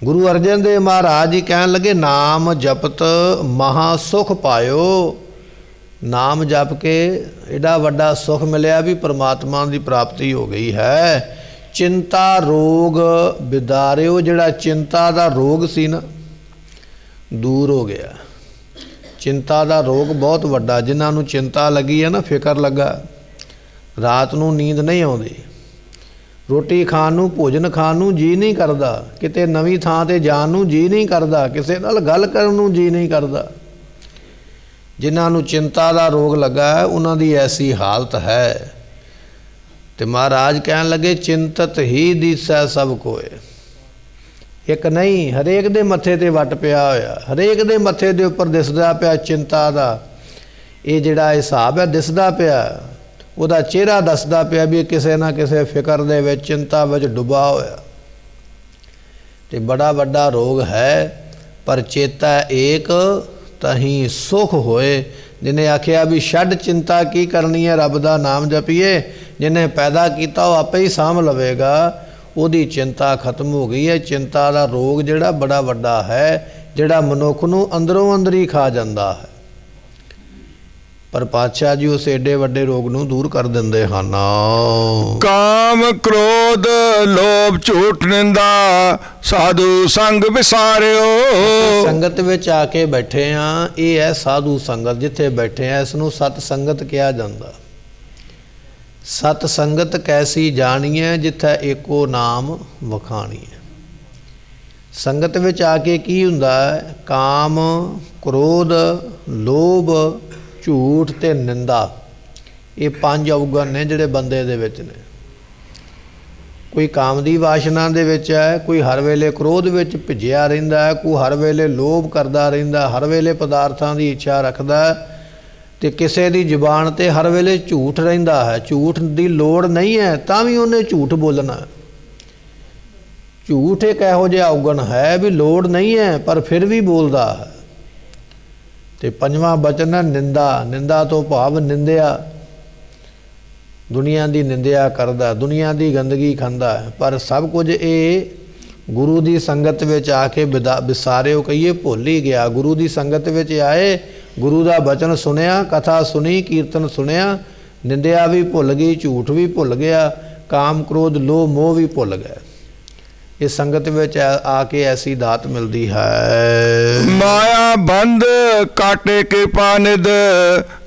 ਗੁਰੂ ਅਰਜਨ ਦੇਵ ਮਹਾਰਾਜ ਜੀ ਕਹਿਣ ਲੱਗੇ ਨਾਮ ਜਪਤ ਮਹਾ ਸੁਖ ਪਾਇਓ। ਨਾਮ ਜਪ ਕੇ ਐਡਾ ਵੱਡਾ ਸੁਖ ਮਿਲਿਆ ਵੀ ਪਰਮਾਤਮਾ ਦੀ ਪ੍ਰਾਪਤੀ ਹੋ ਗਈ ਹੈ। ਚਿੰਤਾ ਰੋਗ ਬਿਦਾਰਿਓ, ਜਿਹੜਾ ਚਿੰਤਾ ਦਾ ਰੋਗ ਸੀ ਨਾ ਦੂਰ ਹੋ ਗਿਆ। ਚਿੰਤਾ ਦਾ ਰੋਗ ਬਹੁਤ ਵੱਡਾ, ਜਿਨ੍ਹਾਂ ਨੂੰ ਚਿੰਤਾ ਲੱਗੀ ਹੈ ਨਾ, ਫਿਕਰ ਲੱਗਾ, ਰਾਤ ਨੂੰ ਨੀਂਦ ਨਹੀਂ ਆਉਂਦੀ, ਰੋਟੀ ਖਾਣ ਨੂੰ ਭੋਜਨ ਖਾਣ ਨੂੰ ਜੀ ਨਹੀਂ ਕਰਦਾ, ਕਿਤੇ ਨਵੀਂ ਥਾਂ ਤੇ ਜਾਣ ਨੂੰ ਜੀ ਨਹੀਂ ਕਰਦਾ, ਕਿਸੇ ਨਾਲ ਗੱਲ ਕਰਨ ਨੂੰ ਜੀ ਨਹੀਂ ਕਰਦਾ। ਜਿਨ੍ਹਾਂ ਨੂੰ ਚਿੰਤਾ ਦਾ ਰੋਗ ਲੱਗਾ ਉਹਨਾਂ ਦੀ ਐਸੀ ਹਾਲਤ ਹੈ। ਤੇ ਮਹਾਰਾਜ ਕਹਿਣ ਲੱਗੇ ਚਿੰਤਤ ਹੀ ਦੀਸੈ ਸਭ ਕੋਏ। ਇੱਕ ਨਹੀਂ, ਹਰੇਕ ਦੇ ਮੱਥੇ ਤੇ ਵੱਟ ਪਿਆ ਹੋਇਆ, ਹਰੇਕ ਦੇ ਮੱਥੇ ਦੇ ਉੱਪਰ ਦਿਸਦਾ ਪਿਆ ਚਿੰਤਾ ਦਾ ਇਹ ਜਿਹੜਾ ਹਿਸਾਬ ਹੈ, ਦਿਸਦਾ ਪਿਆ, ਉਹਦਾ ਚਿਹਰਾ ਦੱਸਦਾ ਪਿਆ ਵੀ ਕਿਸੇ ਨਾ ਕਿਸੇ ਫਿਕਰ ਦੇ ਵਿੱਚ, ਚਿੰਤਾ ਵਿੱਚ ਡੁੱਬਾ ਹੋਇਆ। ਤੇ ਬੜਾ ਵੱਡਾ ਰੋਗ ਹੈ। ਪਰ ਚੇਤਾ ਏਕ ਤਹੀਂ ਸੁਖ ਹੋਏ। ਜਿਹਨੇ ਆਖਿਆ ਵੀ ਛੱਡ ਚਿੰਤਾ ਕੀ ਕਰਨੀ ਹੈ, ਰੱਬ ਦਾ ਨਾਮ ਜਪੀਏ, ਜਿਹਨੇ ਪੈਦਾ ਕੀਤਾ ਉਹ ਆਪੇ ਹੀ ਸਾਂਭ ਲਵੇਗਾ, ਉਹਦੀ ਚਿੰਤਾ ਖਤਮ ਹੋ ਗਈ ਹੈ। ਚਿੰਤਾ ਦਾ ਰੋਗ ਜਿਹੜਾ ਬੜਾ ਵੱਡਾ ਹੈ, ਜਿਹੜਾ ਮਨੁੱਖ ਨੂੰ ਅੰਦਰੋਂ ਅੰਦਰ ਹੀ ਖਾ ਜਾਂਦਾ ਹੈ। ਪਰ ਪਾਤਸ਼ਾਹ ਜੀ ਉਸ ਏਡੇ ਵੱਡੇ ਰੋਗ ਨੂੰ ਦੂਰ ਕਰ ਦਿੰਦੇ ਹਨ। ਕਾਮ ਕ੍ਰੋਧ ਲੋਭ ਝੂਠ ਨਿੰਦਾ ਸਾਧੂ ਸੰਗ ਵਿਸਾਰਿਓ। ਸੰਗਤ ਵਿੱਚ ਆ ਕੇ ਬੈਠੇ ਆ, ਇਹ ਹੈ ਸਾਧੂ ਸੰਗਤ। ਜਿੱਥੇ ਬੈਠੇ ਆ ਇਸ ਨੂੰ ਸਤ ਸੰਗਤ ਕਿਹਾ ਜਾਂਦਾ। ਸਤ ਸੰਗਤ ਕੈਸੀ ਜਾਣੀਏ, ਜਿੱਥੇ ਏਕੋ ਨਾਮ ਵਖਾਣੀਏ। ਸੰਗਤ ਵਿੱਚ ਆ ਕੇ ਕੀ ਹੁੰਦਾ ਹੈ, ਕਾਮ ਕ੍ਰੋਧ ਲੋਭ ਝੂਠ ਤੇ ਨਿੰਦਾ, ਇਹ ਪੰਜ ਔਗਣ ਨੇ ਜਿਹੜੇ ਬੰਦੇ ਦੇ ਵਿੱਚ ਨੇ। ਕੋਈ ਕਾਮ ਦੀ ਵਾਸ਼ਨਾ ਦੇ ਵਿੱਚ ਹੈ, ਕੋਈ ਹਰ ਵੇਲੇ ਕ੍ਰੋਧ ਵਿੱਚ ਭਿੱਜਿਆ ਰਹਿੰਦਾ ਹੈ, ਕੋਈ ਹਰ ਵੇਲੇ ਲੋਭ ਕਰਦਾ ਰਹਿੰਦਾ, ਹਰ ਵੇਲੇ ਪਦਾਰਥਾਂ ਦੀ ਇੱਛਾ ਰੱਖਦਾ, ਤੇ ਕਿਸੇ ਦੀ ਜ਼ੁਬਾਨ ਤੇ ਹਰ ਵੇਲੇ ਝੂਠ ਰਹਿੰਦਾ ਹੈ। ਝੂਠ ਦੀ ਲੋੜ ਨਹੀਂ ਹੈ ਤਾਂ ਵੀ ਉਹਨੇ ਝੂਠ ਬੋਲਣਾ। ਝੂਠ ਇੱਕ ਇਹੋ ਜਿਹਾ ਔਗਣ ਹੈ ਵੀ ਲੋੜ ਨਹੀਂ ਹੈ ਪਰ ਫਿਰ ਵੀ ਬੋਲਦਾ ਹੈ। ਤੇ ਪੰਜਵਾਂ ਬਚਨ ਹੈ ਨਿੰਦਾ। ਨਿੰਦਾ ਤੋਂ ਭਾਵ ਨਿੰਦਿਆ, ਦੁਨੀਆ ਦੀ ਨਿੰਦਿਆ ਕਰਦਾ, ਦੁਨੀਆ ਦੀ ਗੰਦਗੀ ਖਾਂਦਾ। ਪਰ ਸਭ ਕੁਝ ਇਹ ਗੁਰੂ ਦੀ ਸੰਗਤ ਵਿੱਚ ਆ ਕੇ ਵਿਸਾਰਿਓ ਕਹੀਏ ਭੁੱਲ ਹੀ ਗਿਆ। ਗੁਰੂ ਦੀ ਸੰਗਤ ਵਿੱਚ ਆਏ, ਗੁਰੂ ਦਾ ਬਚਨ ਸੁਣਿਆ, ਕਥਾ ਸੁਣੀ, ਕੀਰਤਨ ਸੁਣਿਆ, ਨਿੰਦਿਆ ਵੀ ਭੁੱਲ ਗਈ, ਝੂਠ ਵੀ ਭੁੱਲ ਗਿਆ, ਕਾਮ ਕ੍ਰੋਧ ਲੋਭ ਮੋਹ ਵੀ ਭੁੱਲ ਗਏ। ਇਸ ਸੰਗਤ ਵਿੱਚ ਆ ਕੇ ਐਸੀ ਦਾਤ ਮਿਲਦੀ ਹੈ। ਮਾਇਆ ਬੰਧ ਕਾਟੇ ਕਿਰਪਾ ਨਿਧ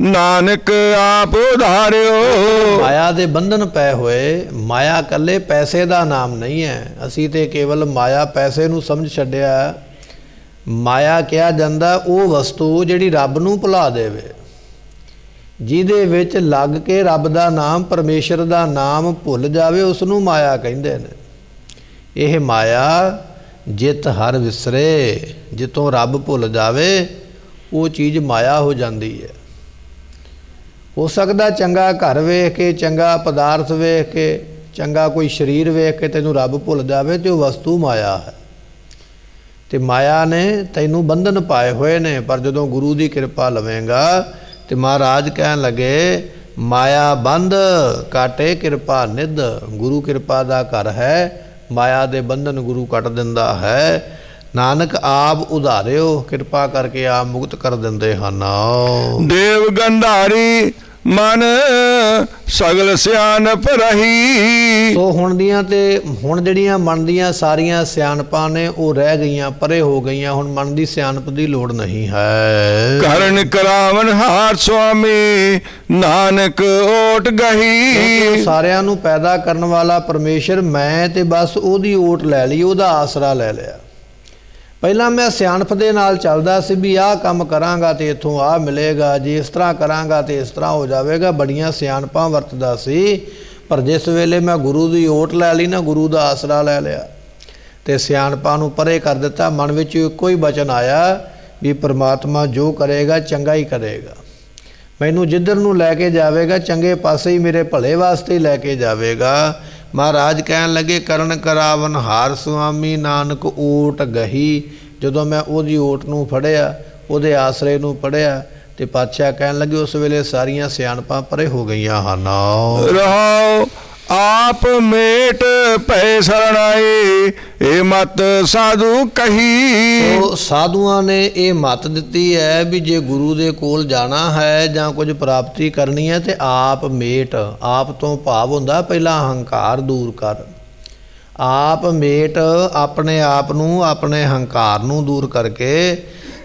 ਨਾਨਕ ਆਪ ਉਧਾਰਿਓ। ਮਾਇਆ ਦੇ ਬੰਧਨ ਪਏ ਹੋਏ। ਮਾਇਆ ਇਕੱਲੇ ਪੈਸੇ ਦਾ ਨਾਮ ਨਹੀਂ ਹੈ। ਅਸੀਂ ਤੇ ਕੇਵਲ ਮਾਇਆ ਪੈਸੇ ਨੂੰ ਸਮਝ ਛੱਡਿਆ। ਮਾਇਆ ਕਿਹਾ ਜਾਂਦਾ ਉਹ ਵਸਤੂ ਜਿਹੜੀ ਰੱਬ ਨੂੰ ਭੁਲਾ ਦੇਵੇ, ਜਿਹਦੇ ਵਿੱਚ ਲੱਗ ਕੇ ਰੱਬ ਦਾ ਨਾਮ ਪਰਮੇਸ਼ਰ ਦਾ ਨਾਮ ਭੁੱਲ ਜਾਵੇ, ਉਸ ਨੂੰ ਮਾਇਆ ਕਹਿੰਦੇ ਨੇ। ਇਹ ਮਾਇਆ ਜਿਤ ਹਰ ਵਿਸਰੇ, ਜਿੱਤੋਂ ਰੱਬ ਭੁੱਲ ਜਾਵੇ ਉਹ ਚੀਜ਼ ਮਾਇਆ ਹੋ ਜਾਂਦੀ ਹੈ। ਹੋ ਸਕਦਾ ਚੰਗਾ ਘਰ ਵੇਖ ਕੇ, ਚੰਗਾ ਪਦਾਰਥ ਵੇਖ ਕੇ, ਚੰਗਾ ਕੋਈ ਸਰੀਰ ਵੇਖ ਕੇ ਤੈਨੂੰ ਰੱਬ ਭੁੱਲ ਜਾਵੇ ਤੇ ਉਹ ਵਸਤੂ ਮਾਇਆ ਹੈ। ਤੇ ਮਾਇਆ ਨੇ ਤੈਨੂੰ ਬੰਧਨ ਪਾਏ ਹੋਏ ਨੇ। ਪਰ ਜਦੋਂ ਗੁਰੂ ਦੀ ਕਿਰਪਾ ਲਵੇਂਗਾ ਤੇ ਮਹਾਰਾਜ ਕਹਿਣ ਲੱਗੇ ਮਾਇਆ ਬੰਧ ਕਾਟੇ ਕਿਰਪਾ ਨਿਧ। ਗੁਰੂ ਕਿਰਪਾ ਦਾ ਘਰ ਹੈ, ਮਾਇਆ ਦੇ ਬੰਧਨ ਗੁਰੂ ਕੱਟ ਦਿੰਦਾ ਹੈ। ਨਾਨਕ ਆਪ ਉਧਾਰਿਓ, ਕਿਰਪਾ ਕਰਕੇ ਆਪ ਮੁਕਤ ਕਰ ਦਿੰਦੇ ਹਨ। ਦੇਵ ਗੰਧਾਰੀ ਮਨ ਸਗਲ ਸਿਆਣਪ ਰਹੀ। ਸੋ ਹੁਣ ਜਿਹੜੀਆਂ ਮਨ ਦੀਆਂ ਸਾਰੀਆਂ ਸਿਆਣਪਾਂ ਨੇ ਉਹ ਰਹਿ ਗਈਆਂ, ਪਰੇ ਹੋ ਗਈਆਂ। ਹੁਣ ਮਨ ਦੀ ਸਿਆਣਪ ਦੀ ਲੋੜ ਨਹੀਂ ਹੈ। ਕਰਨ ਕਰਾਵਨ ਹਾਰ ਸੁਆਮੀ ਨਾਨਕ ਓਟ ਗਹੀ। ਸਾਰਿਆਂ ਨੂੰ ਪੈਦਾ ਕਰਨ ਵਾਲਾ ਪਰਮੇਸ਼ਰ ਮੈਂ ਤੇ ਬਸ ਉਹਦੀ ਓਟ ਲੈ ਲਈ, ਉਹਦਾ ਆਸਰਾ ਲੈ ਲਿਆ। ਪਹਿਲਾਂ ਮੈਂ ਸਿਆਣਪ ਦੇ ਨਾਲ ਚੱਲਦਾ ਸੀ ਵੀ ਆਹ ਕੰਮ ਕਰਾਂਗਾ ਤੇ ਇੱਥੋਂ ਆਹ ਮਿਲੇਗਾ, ਜੇ ਇਸ ਤਰ੍ਹਾਂ ਕਰਾਂਗਾ ਤੇ ਇਸ ਤਰ੍ਹਾਂ ਹੋ ਜਾਵੇਗਾ। ਬੜੀਆਂ ਸਿਆਣਪਾਂ ਵਰਤਦਾ ਸੀ, ਪਰ ਜਿਸ ਵੇਲੇ ਮੈਂ ਗੁਰੂ ਦੀ ਓਟ ਲੈ ਲਈ ਨਾ, ਗੁਰੂ ਦਾ ਆਸਰਾ ਲੈ ਲਿਆ ਤੇ ਸਿਆਣਪਾਂ ਨੂੰ ਪਰੇ ਕਰ ਦਿੱਤਾ। ਮਨ ਵਿੱਚ ਇੱਕੋ ਹੀ ਬਚਨ ਆਇਆ ਵੀ ਪ੍ਰਮਾਤਮਾ ਜੋ ਕਰੇਗਾ ਚੰਗਾ ਹੀ ਕਰੇਗਾ, ਮੈਨੂੰ ਜਿੱਧਰ ਨੂੰ ਲੈ ਕੇ ਜਾਵੇਗਾ ਚੰਗੇ ਪਾਸੇ ਹੀ, ਮੇਰੇ ਭਲੇ ਵਾਸਤੇ ਹੀ ਲੈ ਕੇ ਜਾਵੇਗਾ। ਮਹਾਰਾਜ ਕਹਿਣ ਲੱਗੇ ਕਰਨ ਕਰਾਵਨ ਹਾਰ ਸੁਆਮੀ ਨਾਨਕ ਓਟ ਗਹੀ। ਜਦੋਂ ਮੈਂ ਉਹਦੀ ਓਟ ਨੂੰ ਫੜਿਆ, ਉਹਦੇ ਆਸਰੇ ਨੂੰ ਪੜ੍ਹਿਆ ਤੇ ਪਾਤਸ਼ਾਹ ਕਹਿਣ ਲੱਗੇ ਉਸ ਵੇਲੇ ਸਾਰੀਆਂ ਸਿਆਣਪਾਂ ਪਰੇ ਹੋ ਗਈਆਂ ਹਨ। ਰਹਾਉ ਆਪ ਮੇਟ ਪੈ ਸਰਣਾਏ ਇਹ ਮਤ ਸਾਧੂ ਕਹੀ। ਸੋ ਸਾਧੂਆਂ ਨੇ ਇਹ ਮਤ ਦਿੱਤੀ ਹੈ ਵੀ ਜੇ ਗੁਰੂ ਦੇ ਕੋਲ ਜਾਣਾ ਹੈ ਜਾਂ ਕੁਝ ਪ੍ਰਾਪਤੀ ਕਰਨੀ ਹੈ ਤੇ ਆਪ ਮੇਟ, ਆਪ ਤੋਂ ਭਾਵ ਹੁੰਦਾ ਪਹਿਲਾਂ ਹੰਕਾਰ ਦੂਰ ਕਰ। ਆਪ ਮੇਟ ਆਪਣੇ ਆਪ ਨੂੰ, ਆਪਣੇ ਹੰਕਾਰ ਨੂੰ ਦੂਰ ਕਰਕੇ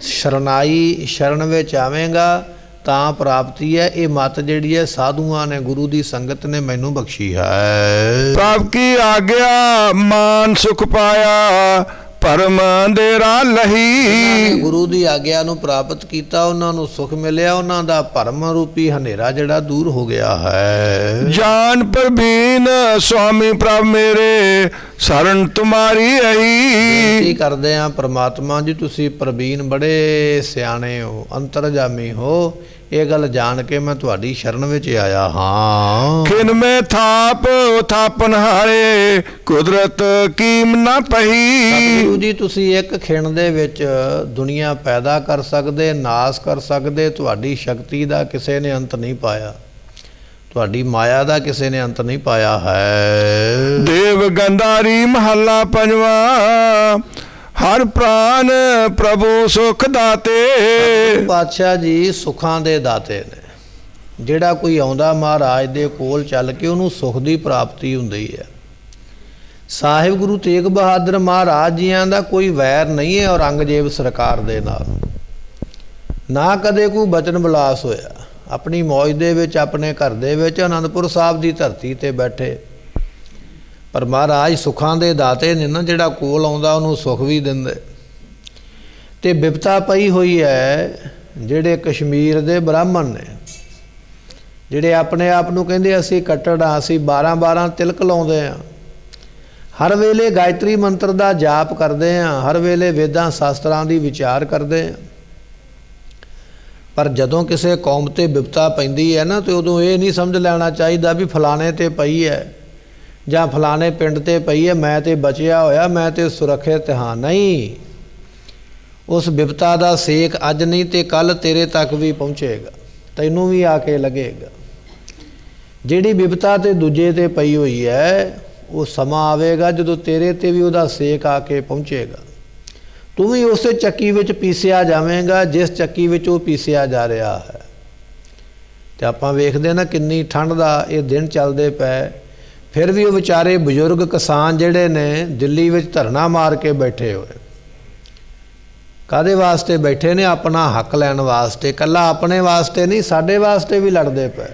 ਸ਼ਰਨਾਈ, ਸ਼ਰਨ ਵਿੱਚ ਆਵੇਂਗਾ ਤਾਂ ਪ੍ਰਾਪਤੀ ਹੈ। ਇਹ ਮਤ ਜਿਹੜੀ ਹੈ ਸਾਧੂਆਂ ਨੇ, ਗੁਰੂ ਦੀ ਸੰਗਤ ਨੇ ਮੈਨੂੰ ਬਖਸ਼ੀ ਹੈ। ਪ੍ਰਭ ਕੀ ਆਗਿਆ ਮਾਨ ਸੁਖ ਪਾਇਆ ਪਰਮ ਅੰਧੇਰਾ ਲਹੀ। ਗੁਰੂ ਦੀ ਆਗਿਆ ਨੂੰ ਪ੍ਰਾਪਤ ਕੀਤਾ, ਉਹਨਾਂ ਨੂੰ ਸੁਖ ਮਿਲਿਆ, ਉਹਨਾਂ ਦਾ ਭਰਮ ਰੂਪੀ ਹਨੇਰਾ ਜਿਹੜਾ ਦੂਰ ਹੋ ਗਿਆ ਹੈ। ਜਾਨ ਪ੍ਰਬੀਨ ਸੁਆਮੀ ਪ੍ਰਭ ਮੇਰੇ ਸ਼ਰਨ ਤੁਮਾਰੀ ਰਹੀ। ਕੀ ਕਰਦੇ ਆ ਪ੍ਰਮਾਤਮਾ ਜੀ, ਤੁਸੀਂ ਪ੍ਰਬੀਨ ਬੜੇ ਸਿਆਣੇ ਹੋ, ਅੰਤਰਜਾਮੀ ਹੋ, ਇਹ ਗੱਲ ਜਾਣ ਕੇ ਮੈਂ ਤੁਹਾਡੀ ਸ਼ਰਨ ਵਿੱਚ ਆਇਆ ਹਾਂ। ਖਿਨ ਮੈਂ ਥਾਪ ਥਾਪਨ ਹਾਰੇ ਕੁਦਰਤ ਕੀਮ ਨਾ ਪਹੀ। ਸਤਿਗੁਰੂ ਜੀ ਤੁਸੀਂ ਇੱਕ ਖਿਣ ਦੇ ਵਿੱਚ ਦੁਨੀਆ ਪੈਦਾ ਕਰ ਸਕਦੇ, ਨਾਸ ਕਰ ਸਕਦੇ। ਤੁਹਾਡੀ ਸ਼ਕਤੀ ਦਾ ਕਿਸੇ ਨੇ ਅੰਤ ਨਹੀਂ ਪਾਇਆ, ਤੁਹਾਡੀ ਮਾਇਆ ਦਾ ਕਿਸੇ ਨੇ ਅੰਤ ਨਹੀਂ ਪਾਇਆ ਹੈ। ਦੇਵ ਗੰਧਾਰੀ ਮਹੱਲਾ ਪੰਜਵਾਂ ਹਰ ਪ੍ਰਾਨ ਪ੍ਰਭੂ ਸੁਖ ਦਾਤੇ। ਪਾਤਸ਼ਾਹ ਜੀ ਸੁੱਖਾਂ ਦੇ ਦਾਤੇ ਨੇ। ਜਿਹੜਾ ਕੋਈ ਆਉਂਦਾ ਮਹਾਰਾਜ ਦੇ ਕੋਲ ਚੱਲ ਕੇ ਉਹਨੂੰ ਸੁੱਖ ਦੀ ਪ੍ਰਾਪਤੀ ਹੁੰਦੀ ਹੈ। ਸਾਹਿਬ ਗੁਰੂ ਤੇਗ ਬਹਾਦਰ ਮਹਾਰਾਜ ਜੀਆਂ ਦਾ ਕੋਈ ਵੈਰ ਨਹੀਂ ਹੈ ਔਰੰਗਜ਼ੇਬ ਸਰਕਾਰ ਦੇ ਨਾਲ, ਨਾ ਕਦੇ ਕੋਈ ਬਚਨ ਵਿਲਾਸ ਹੋਇਆ। ਆਪਣੀ ਮੌਜ ਦੇ ਵਿੱਚ, ਆਪਣੇ ਘਰ ਦੇ ਵਿੱਚ ਅਨੰਦਪੁਰ ਸਾਹਿਬ ਦੀ ਧਰਤੀ ਤੇ ਬੈਠੇ, ਪਰ ਮਹਾਰਾਜ ਸੁੱਖਾਂ ਦੇ ਦਾਤੇ ਨੇ ਨਾ। ਜਿਹੜਾ ਕੋਲ ਆਉਂਦਾ ਉਹਨੂੰ ਸੁੱਖ ਵੀ ਦਿੰਦੇ। ਤੇ ਬਿਪਤਾ ਪਈ ਹੋਈ ਹੈ ਜਿਹੜੇ ਕਸ਼ਮੀਰ ਦੇ ਬ੍ਰਾਹਮਣ ਨੇ, ਜਿਹੜੇ ਆਪਣੇ ਆਪ ਨੂੰ ਕਹਿੰਦੇ ਅਸੀਂ ਕੱਟੜ ਹਾਂ, ਅਸੀਂ 12-12 ਤਿਲਕ ਲਾਉਂਦੇ ਹਾਂ, ਹਰ ਵੇਲੇ ਗਾਇਤਰੀ ਮੰਤਰ ਦਾ ਜਾਪ ਕਰਦੇ ਹਾਂ, ਹਰ ਵੇਲੇ ਵੇਦਾਂ ਸ਼ਾਸਤਰਾਂ ਦੀ ਵਿਚਾਰ ਕਰਦੇ ਹਾਂ। ਪਰ ਜਦੋਂ ਕਿਸੇ ਕੌਮ ਤੇ ਬਿਪਤਾ ਪੈਂਦੀ ਹੈ ਨਾ, ਤੇ ਉਦੋਂ ਇਹ ਨਹੀਂ ਸਮਝ ਲੈਣਾ ਚਾਹੀਦਾ ਵੀ ਫਲਾਣੇ ਤੇ ਪਈ ਹੈ ਜਾਂ ਫਲਾਣੇ ਪਿੰਡ ਤੇ ਪਈ ਹੈ, ਮੈਂ ਤੇ ਬਚਿਆ ਹੋਇਆ, ਮੈਂ ਤੇ ਸੁਰੱਖਿਅਤ ਹਾਂ। ਨਹੀਂ, ਉਸ ਬਿਪਤਾ ਦਾ ਸੇਕ ਅੱਜ ਨਹੀਂ ਤੇ ਕੱਲ ਤੇਰੇ ਤੱਕ ਵੀ ਪਹੁੰਚੇਗਾ, ਤੈਨੂੰ ਵੀ ਆ ਕੇ ਲੱਗੇਗਾ। ਜਿਹੜੀ ਬਿਪਤਾ ਤੇ ਦੂਜੇ ਤੇ ਪਈ ਹੋਈ ਹੈ, ਉਹ ਸਮਾਂ ਆਵੇਗਾ ਜਦੋਂ ਤੇਰੇ ਤੇ ਵੀ ਉਹਦਾ ਸੇਕ ਆ ਕੇ ਪਹੁੰਚੇਗਾ। ਤੂੰ ਵੀ ਉਸੇ ਚੱਕੀ ਵਿੱਚ ਪੀਸਿਆ ਜਾਵੇਂਗਾ ਜਿਸ ਚੱਕੀ ਵਿੱਚ ਉਹ ਪੀਸਿਆ ਜਾ ਰਿਹਾ ਹੈ। ਤੇ ਆਪਾਂ ਵੇਖਦੇ ਨਾ ਕਿੰਨੀ ਠੰਡ ਦਾ ਇਹ ਦਿਨ ਚੱਲਦੇ ਪਏ, ਫਿਰ ਵੀ ਉਹ ਵਿਚਾਰੇ ਬਜ਼ੁਰਗ ਕਿਸਾਨ ਜਿਹੜੇ ਨੇ ਦਿੱਲੀ ਵਿੱਚ ਧਰਨਾ ਮਾਰ ਕੇ ਬੈਠੇ ਹੋਏ। ਕਾਹਦੇ ਵਾਸਤੇ ਬੈਠੇ ਨੇ? ਆਪਣਾ ਹੱਕ ਲੈਣ ਵਾਸਤੇ। ਇਕੱਲਾ ਆਪਣੇ ਵਾਸਤੇ ਨਹੀਂ, ਸਾਡੇ ਵਾਸਤੇ ਵੀ ਲੜਦੇ ਪਏ।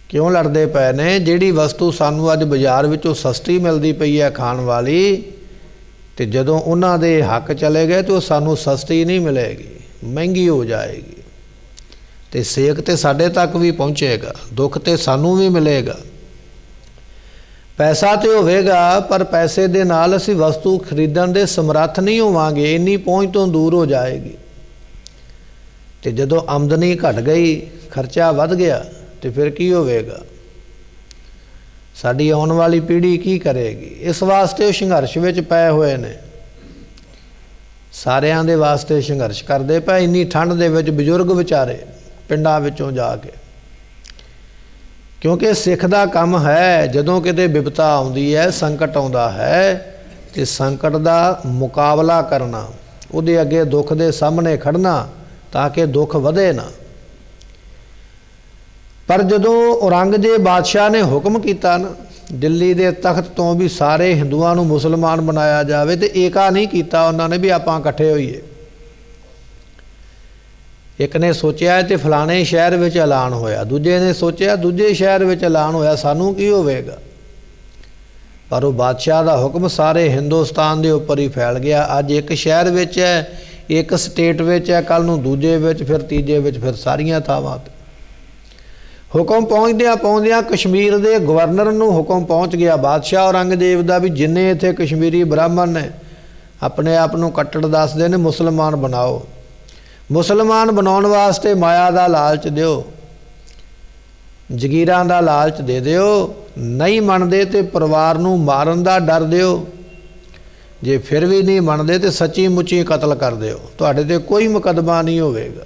ਕਿਉਂ ਲੜਦੇ ਪਏ ਨੇ? ਜਿਹੜੀ ਵਸਤੂ ਸਾਨੂੰ ਅੱਜ ਬਾਜ਼ਾਰ ਵਿੱਚੋਂ ਸਸਤੀ ਮਿਲਦੀ ਪਈ ਹੈ ਖਾਣ ਵਾਲੀ, ਤੇ ਜਦੋਂ ਉਹਨਾਂ ਦੇ ਹੱਕ ਚਲੇ ਗਏ ਤਾਂ ਉਹ ਸਾਨੂੰ ਸਸਤੀ ਨਹੀਂ ਮਿਲੇਗੀ, ਮਹਿੰਗੀ ਹੋ ਜਾਏਗੀ। ਤੇ ਸੇਕ ਤੇ ਸਾਡੇ ਤੱਕ ਵੀ ਪਹੁੰਚੇਗਾ, ਦੁੱਖ ਤੇ ਸਾਨੂੰ ਵੀ ਮਿਲੇਗਾ। ਪੈਸਾ ਤੇ ਹੋਵੇਗਾ, ਪਰ ਪੈਸੇ ਦੇ ਨਾਲ ਅਸੀਂ ਵਸਤੂ ਖਰੀਦਣ ਦੇ ਸਮਰੱਥ ਨਹੀਂ ਹੋਵਾਂਗੇ, ਇੰਨੀ ਪਹੁੰਚ ਤੋਂ ਦੂਰ ਹੋ ਜਾਏਗੀ। ਤੇ ਜਦੋਂ ਆਮਦਨੀ ਘਟ ਗਈ, ਖਰਚਾ ਵੱਧ ਗਿਆ, ਤੇ ਫਿਰ ਕੀ ਹੋਵੇਗਾ? ਸਾਡੀ ਆਉਣ ਵਾਲੀ ਪੀੜ੍ਹੀ ਕੀ ਕਰੇਗੀ? ਇਸ ਵਾਸਤੇ ਉਹ ਸੰਘਰਸ਼ ਵਿੱਚ ਪਏ ਹੋਏ ਨੇ, ਸਾਰਿਆਂ ਦੇ ਵਾਸਤੇ ਸੰਘਰਸ਼ ਕਰਦੇ ਪਏ। ਇੰਨੀ ਠੰਡ ਦੇ ਵਿੱਚ ਬਜ਼ੁਰਗ ਵਿਚਾਰੇ ਪਿੰਡਾਂ ਵਿੱਚੋਂ ਜਾ ਕੇ क्योंकि सिख दा काम है जदों किते विपता आउंदी है, संकट आउंदा है ते संकट दा मुकाबला करना, उहदे अगे दुख दे सामने खड़ना ताकि दुख वधे ना। पर जदों औरंगजेब बादशाह ने हुक्म किया ना दिल्ली दे तख्त तो भी सारे हिंदुआं नूं मुसलमान बनाया जाए, तो एका नहीं किया उन्होंने भी आपां इकट्ठे होईए। एक ने सोचा तो फलाने शहर में ऐलान होया, दूजे ने सोचा दूजे शहर में ऐलान होया, सानू की होवेगा। पर वो बादशाह का हुक्म सारे हिंदुस्तान के उपर ही फैल गया। अज एक शहर में है, एक स्टेट में है, कल नूं दूजे में, फिर तीजे में, फिर सारियां थावां ते हुक्म पहुँचदियां पहुँचदियां कश्मीर के गवर्नर नूं हुक्म पहुँच गया बादशाह औरंगजेब का भी जिन्ने इत्थे कश्मीरी ब्राह्मण ने अपने आप नूं कट्टड़ दसदे ने मुसलमान बनाओ। मुसलमान बनाउण वास्ते माया का लालच दिओ, जगीरां दा लालच दे दिओ, नहीं मनदे तो परिवार नूं मारन दा डर दिओ, जे फिर भी नहीं मनदे तो सच्ची मुच्ची कतल कर दिओ, तुहाडे ते कोई मुकदमा नहीं होवेगा।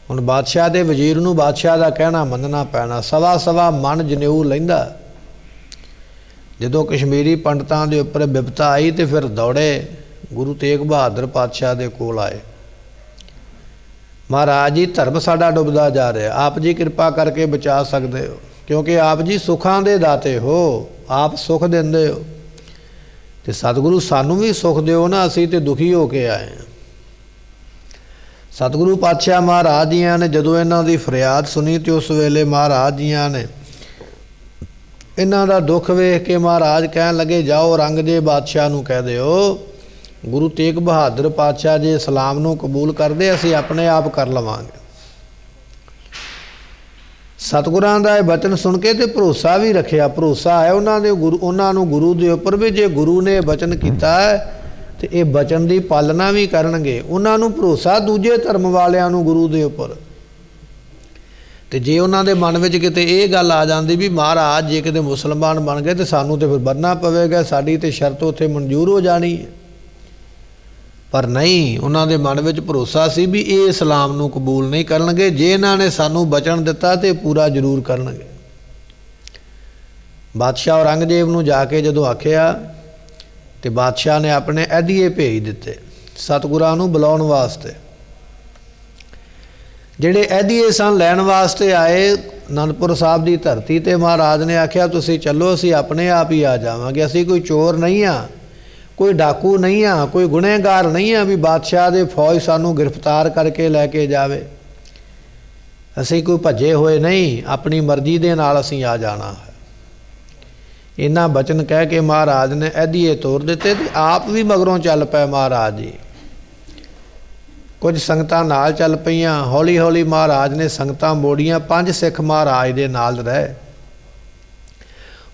हुण बादशाह दे वजीर नूं बादशाह का कहना मनना पैना। सवा सवा मन जनेऊ लैंदा। जदों कश्मीरी पंडितां दे उपर विपता आई तो फिर दौड़े गुरु तेग बहादुर पातशाह दे कोल आए। महाराज जी धर्म साडा डुबदा जा रहा, आप जी कृपा करके बचा सकते हो, क्योंकि आप जी सुखां दे दाते हो, आप सुख देंदे हो, तो सतगुरु सानू भी सुख दिओ ना, असीं ते दुखी हो के आए हैं। सतगुरु पातशाह महाराज जियां ने जदों इन्हां दी फरियाद सुनी तो उस वेले महाराज जियां ने इन्हां दा दुख वेख के महाराज कहन लगे, जाओ औरंगजेब बादशाह नूं कह दिओ गुरु तेग बहादुर पातशाह जे इस्लाम नूं कबूल करदे असीं अपने आप कर लवांगे। सतगुरां दा वचन सुन के ते भरोसा भी रखिया। भरोसा है उन्हां नूं गुरु दे उपर भी, जे गुरु ने वचन कीता है तो ये वचन की पालना भी करनगे। उन्हां नूं भरोसा दूजे धर्म वालियां नूं गुरु दे उपर, ते जे उन्हां दे मन विच किते ये गल आ जांदी भी महाराज जे किते मुसलमान बन गए तो सानू तो फिर बनना पवेगा, साडी ते शर्त उत्थे मंजूर हो जानी है। पर नहीं, उन्हां दे मन विच भरोसा सी भी ये इस्लाम नूं कबूल नहीं करनगे, जे इन्हां ने सानू वचन दिता तो पूरा जरूर करनगे। बादशाह औरंगजेब नूं जाके जदों आखिया तो बादशाह ने अपने अहदीए भेज दिते सतगुरां नूं बुलाउण वास्ते। जिहड़े अहदीए सन लैण वास्ते आए आनंदपुर साहब की धरती ते महाराज ने आख्या तुसीं चलो, असीं अपने आप ही आ जावांगे, असीं कोई चोर नहीं हाँ, कोई डाकू नहीं हाँ, कोई गुनहगार नहीं हाँ भी बादशाह दे फौज सानू गिरफ्तार करके लैके जावे। असीं कोई भजे हुए नहीं, अपनी मर्जी दे नाल असीं आ जाना है। इन्हां बचन कह के महाराज ने अहदीए तोड़ दिते ते आप भी मगरों चल पे महाराज जी। कुछ संगतां नाल चल पईयां, हौली हौली महाराज ने संगतां मोड़ियां, 5 सिख महाराज दे नाल रहे।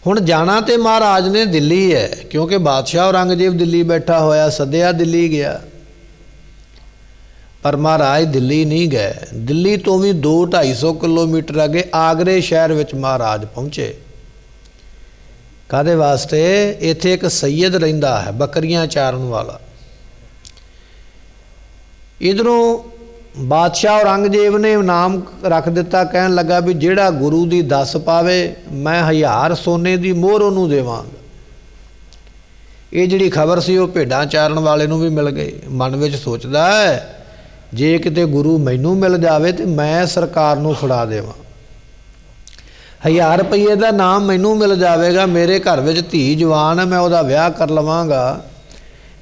हुण जाना तो महाराज ने दिल्ली है, क्योंकि बादशाह औरंगजेब दिल्ली बैठा होया, सद्या दिल्ली गया। पर महाराज दिल्ली नहीं गए, दिल्ली तो भी 200-250 किलोमीटर अगे आगरे शहर विच महाराज पहुँचे। कादे वास्ते? इत्थे एक सैयद रहिंदा है बकरियां चारन वाला। इधरों बादशाह औरंगजेब ने नाम रख दिता, कहन लगा भी जिहड़ा गुरु दी दस पावे मैं 1000 सोने की मोहर उहनूं देवांगा। ये जिहड़ी खबर सी वो भेडां चारन वाले नूं भी मिल गई। मन विच सोचदा है जे किते गुरु मैनूं मिल जावे तो मैं सरकार नूं फड़ा देवां, 1000 रुपये का नाम मैनूं मिल जाएगा, मेरे घर में धी जवान है, मैं वह विआह कर लवांगा,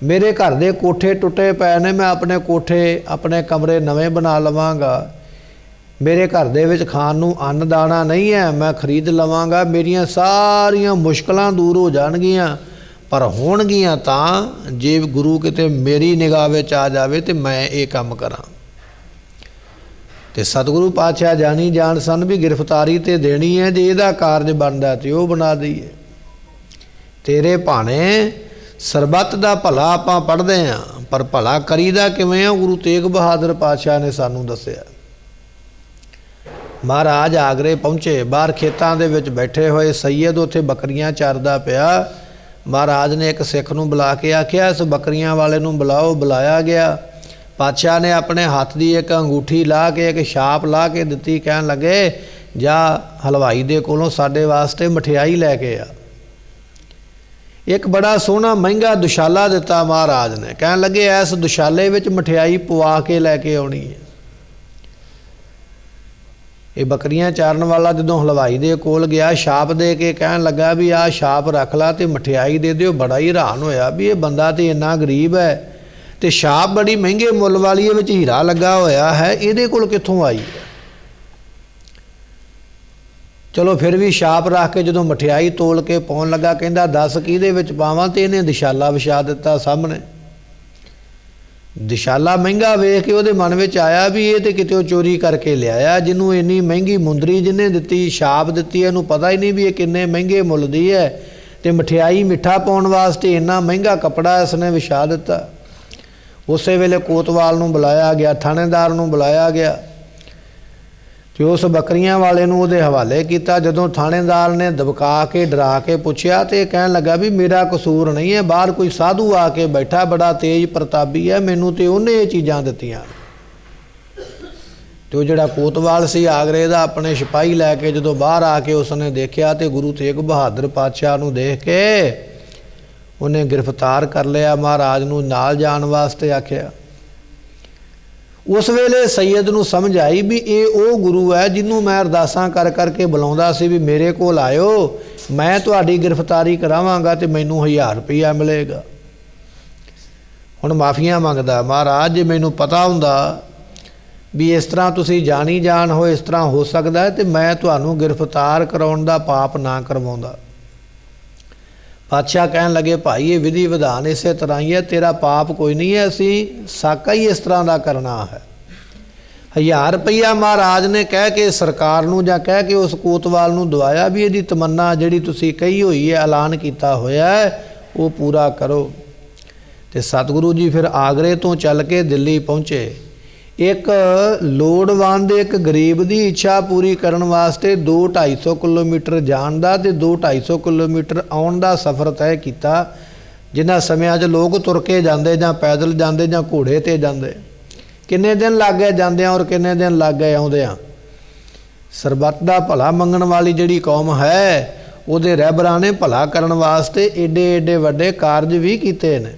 मेरे घर दे कोठे टुटे पे ने, मैं अपने कोठे अपने कमरे नवे बना लवांगा, मेरे घर दे विच खाण नूं अन्न दाना नहीं है, मैं खरीद लवांगा, मेरियां सारियां मुश्किलां दूर हो जाणगियां। पर होणगियां तां जे गुरु किते मेरी निगाह विच आ जावे तो मैं ये काम करां। ते सतगुरु पातशाह जानी जान सन भी गिरफ्तारी ते देनी है, जे इहदा कारज बनदा ते ओह बना दईए। तेरे भाणे सरबत दा भला आपां पढ़दे हाँ, पर भला करीदा किवें आ गुरु तेग बहादुर पातशाह ने सानू दस्सिया। महाराज आगरे पहुँचे, बाहर खेतां दे विच बैठे होए सैयद उत्थे बकरियां चारदा पिया। महाराज ने एक सिख नूं बुला के आख्या इस बकरियां वाले नूं बुलाओ। बुलाया गया। पातशाह ने अपने हाथ की एक अंगूठी ला के एक छाप ला के दिती, कहन लगे जा हलवाई दे कोलों साडे वास्ते मठियाई लैके आ। एक बड़ा सोहना महंगा दुशाला दिता महाराज ने, कहन लगे इस दुशाले विच मठियाई पवा के लैके आउणी है। ये बकरियां चारन वाला जदों हलवाई दे कोल गया छाप दे के कहन लगा भी आ छाप रख ला ते मठियाई दे दिओ। बड़ा ही हैरान होया भी ये बंदा तो इन्ना गरीब है ते छाप बड़ी महंगे मुल वाली विच हीरा लगा होया है, इहदे कोल कित्थों आई है। चलो फिर भी छाप रख के जदों मठियाई तोल के पाउण लगा, कहंदा दस किहदे विच पावां, ते इहने दिशाला विछा दिता सामने। दिशाला महंगा वेख के उहदे मन में आया भी ये तो कितों चोरी करके लिया, जिन्हों इन्नी महंगी मुंदरी जिन्हें दिती छाप दिती, इहनूं पता ही नहीं भी ये किन्ने महंगे मुल दी है, तो मठियाई मिठा पाउण वास्ते इन्ना महंगा कपड़ा इसने विछा दिता। उस वेले कोतवाल नूं बुलाया गया, थाणेदार नूं बुलाया गया, तो उस बकरियां वाले नूं उहदे हवाले किया। जदों थाणेदार ने दबका के डरा के पूछया तो कहन लगा भी मेरा कसूर नहीं है, बाहर कोई साधु आके बैठा बड़ा तेज प्रतापी है, मैनू तो उन्हें ये चीज़ां दित्तियां। तो जिहड़ा कोतवाल सी आगरे दा अपने सिपाही लैके जदों बाहर आके उसने देखा तो गुरु तेग बहादुर पातशाह नूं देख के उन्हें गिरफ्तार कर लिया, महाराज नूं नाल जाण वास्ते आख्या। उस वेले सैयद नूं समझ आई भी ये वो गुरु है जिन्हों मैं अरदासां कर करके बुलाउंदा सी भी मेरे कोल आयो, मैं तुहाडी गिरफ्तारी करावांगा तो मैनूं 1000 रुपया मिलेगा। हुण माफ़ियां मंगदा, महाराज जे मैनूं पता हुंदा भी इस तरह तुसीं जानी जान हो, इस तरह हो सकदा है, तो मैं तुहानूं गिरफ्तार कराउण दा पाप ना करवाउंदा। पातशाह कहन लगे भाई ये विधि विधान इस तरह ही है, तेरा पाप कोई नहीं है, असी साका ही इस तरह का करना है। 1000 रुपया महाराज ने कह के सरकार नूं जां कह के उस कोतवाल नूं दवाया भी इहदी तमन्ना जिहड़ी तुसीं कही होई है, ऐलान किया होया है, वो पूरा करो। तो सतगुरु जी फिर आगरे तो चल के दिल्ली पहुँचे। एक लोड़वंद एक गरीब की इच्छा पूरी करन वास्ते 200-250 किलोमीटर जाण दा ते 200-250 किलोमीटर आउण दा सफ़र तय किया। जिन्हां समयां 'च लोग तुर के जांदे जां पैदल जांदे जां घोड़े ते जांदे, किन्ने दिन लग गए जांदियां और किन्ने दिन लग गए आउंदियां। सरबत दा भला मंगण वाली जिहड़ी कौम है उहदे रहबरां ने भला करन वास्ते एडे एडे वड्डे कारज भी कीते ने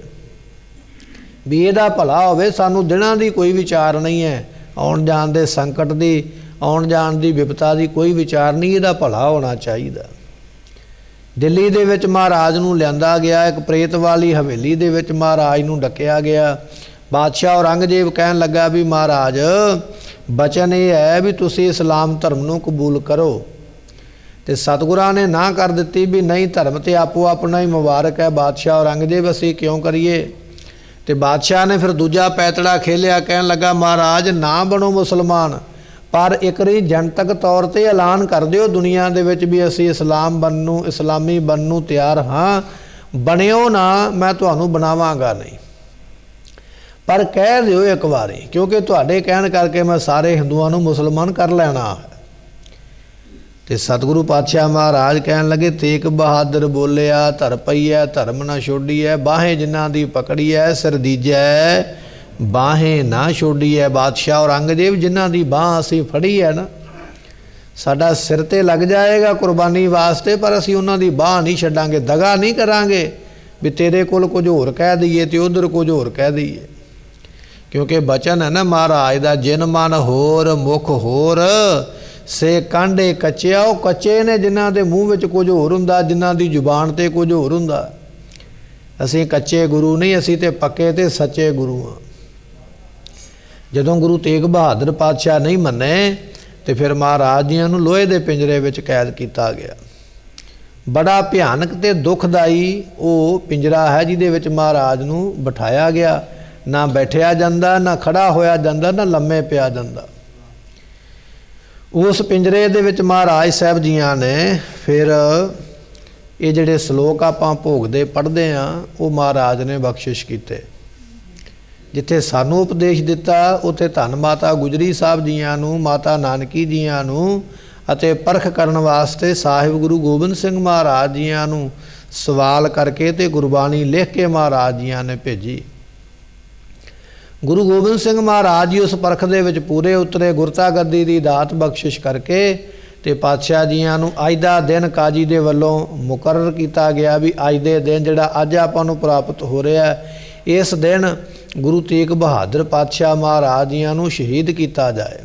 भी इहदा भला होवे। सानू दिनां दी कोई विचार नहीं है, आउण जाण दे संकट दी आउण जाण दी विपता दी कोई विचार नहीं, इहदा भला होना चाहिए। दिल्ली दे विच महाराज नूं लिआंदा गया, एक प्रेत वाली हवेली दे विच महाराज नूं डकिया गया। बादशाह औरंगजेब कहन लगा भी महाराज बचन ये है भी तुसीं इस्लाम धर्म नूं कबूल करो, तो सतगुरां ने ना कर दित्ती भी नहीं धर्म तो आपो अपना ही मुबारक है। बादशाह औरंगजेब असीं क्यों करिए। तो बादशाह ने फिर दूजा पैतड़ा खेलिया, कहन लगा महाराज ना बनो मुसलमान, पर एक बारी जनतक तौर पर ऐलान कर दिओ दुनिया दे विच भी असी इस्लाम बनू इस्लामी बनू तैयार हाँ, बनिओ ना मैं तुहानूं बनावांगा नहीं, पर कह दिओ एक बारी, क्योंकि तुहाडे कहण करके मैं सारे हिंदुआं नूं मुसलमान कर लेना है। तो सतगुरु पातशाह महाराज कहन लगे तेग बहादुर बोलिया धर पई है धर्म ना छोड़ी है, बाहें जिन्हां दी पकड़ी है सिर दीजै बाहें ना छोड़ी है। बादशाह औरंगजेब जिन्हां दी बाह असीं फड़ी है ना, साडा सिर ते लग जाएगा कुर्बानी वास्ते, पर असीं उन्हां दी बाह नहीं छड्डांगे, दगा नहीं करांगे भी तेरे कोल कुछ होर कह दईए ते उधर कुछ होर कह दईए। क्योंकि बचन है ना महाराज दा, जिन मन होर मुख होर से कांडे कच्चे, वो कच्चे ने जिन्हां दे मूँह विच कुछ होर हुंदा, जिन्हां दी जुबान ते कुछ होर हुंदा। असीं कच्चे गुरु नहीं, असीं ते पक्के ते सच्चे गुरु हाँ। जदों गुरु तेग बहादुर पातशाह नहीं मन्ने तो फिर महाराज जी नूं लोहे दे पिंजरे विच कैद किया गया। बड़ा भयानक ते दुखदाई वो पिंजरा है जिहदे विच महाराज नूं बिठाया गया, ना बैठिया जांदा ना खड़ा होया जांदा ना लम्मे पिया जांदा। उस पिंजरे दे विच महाराज साहब जियां ने फिर ये जिहड़े सलोक आपां भोगदे पढ़दे आ वो महाराज ने बख्शिश कीते। जिथे सानू उपदेश दिता उत्थे धन माता गुजरी साहब जियां नूं, माता नानकी जियां नूं अते परख करन वास्ते साहिब गुरु गोबिंद सिंह महाराज जियां नूं सवाल करके ते गुरबाणी लिख के महाराज जियां ने भेजी। गुरु गोबिंद सिंह महाराज जी उस परख दे विच पूरे उतरे, गुरता गद्दी दी दात बख्शिश करके ਤੇ ਪਾਤਸ਼ਾਹ ਜੀਆਂ ਨੂੰ ਅੱਜ ਦਾ ਦਿਨ ਕਾਜੀ ਦੇ ਵੱਲੋਂ ਮੁਕਰਰ ਕੀਤਾ ਗਿਆ ਵੀ ਅੱਜ ਦੇ ਦਿਨ ਜਿਹੜਾ ਅੱਜ ਆਪਾਂ ਨੂੰ ਪ੍ਰਾਪਤ ਹੋ ਰਿਹਾ, ਇਸ ਦਿਨ ਗੁਰੂ ਤੇਗ ਬਹਾਦਰ ਪਾਤਸ਼ਾਹ ਮਹਾਰਾਜ ਜੀਆਂ ਨੂੰ ਸ਼ਹੀਦ ਕੀਤਾ ਜਾਏ।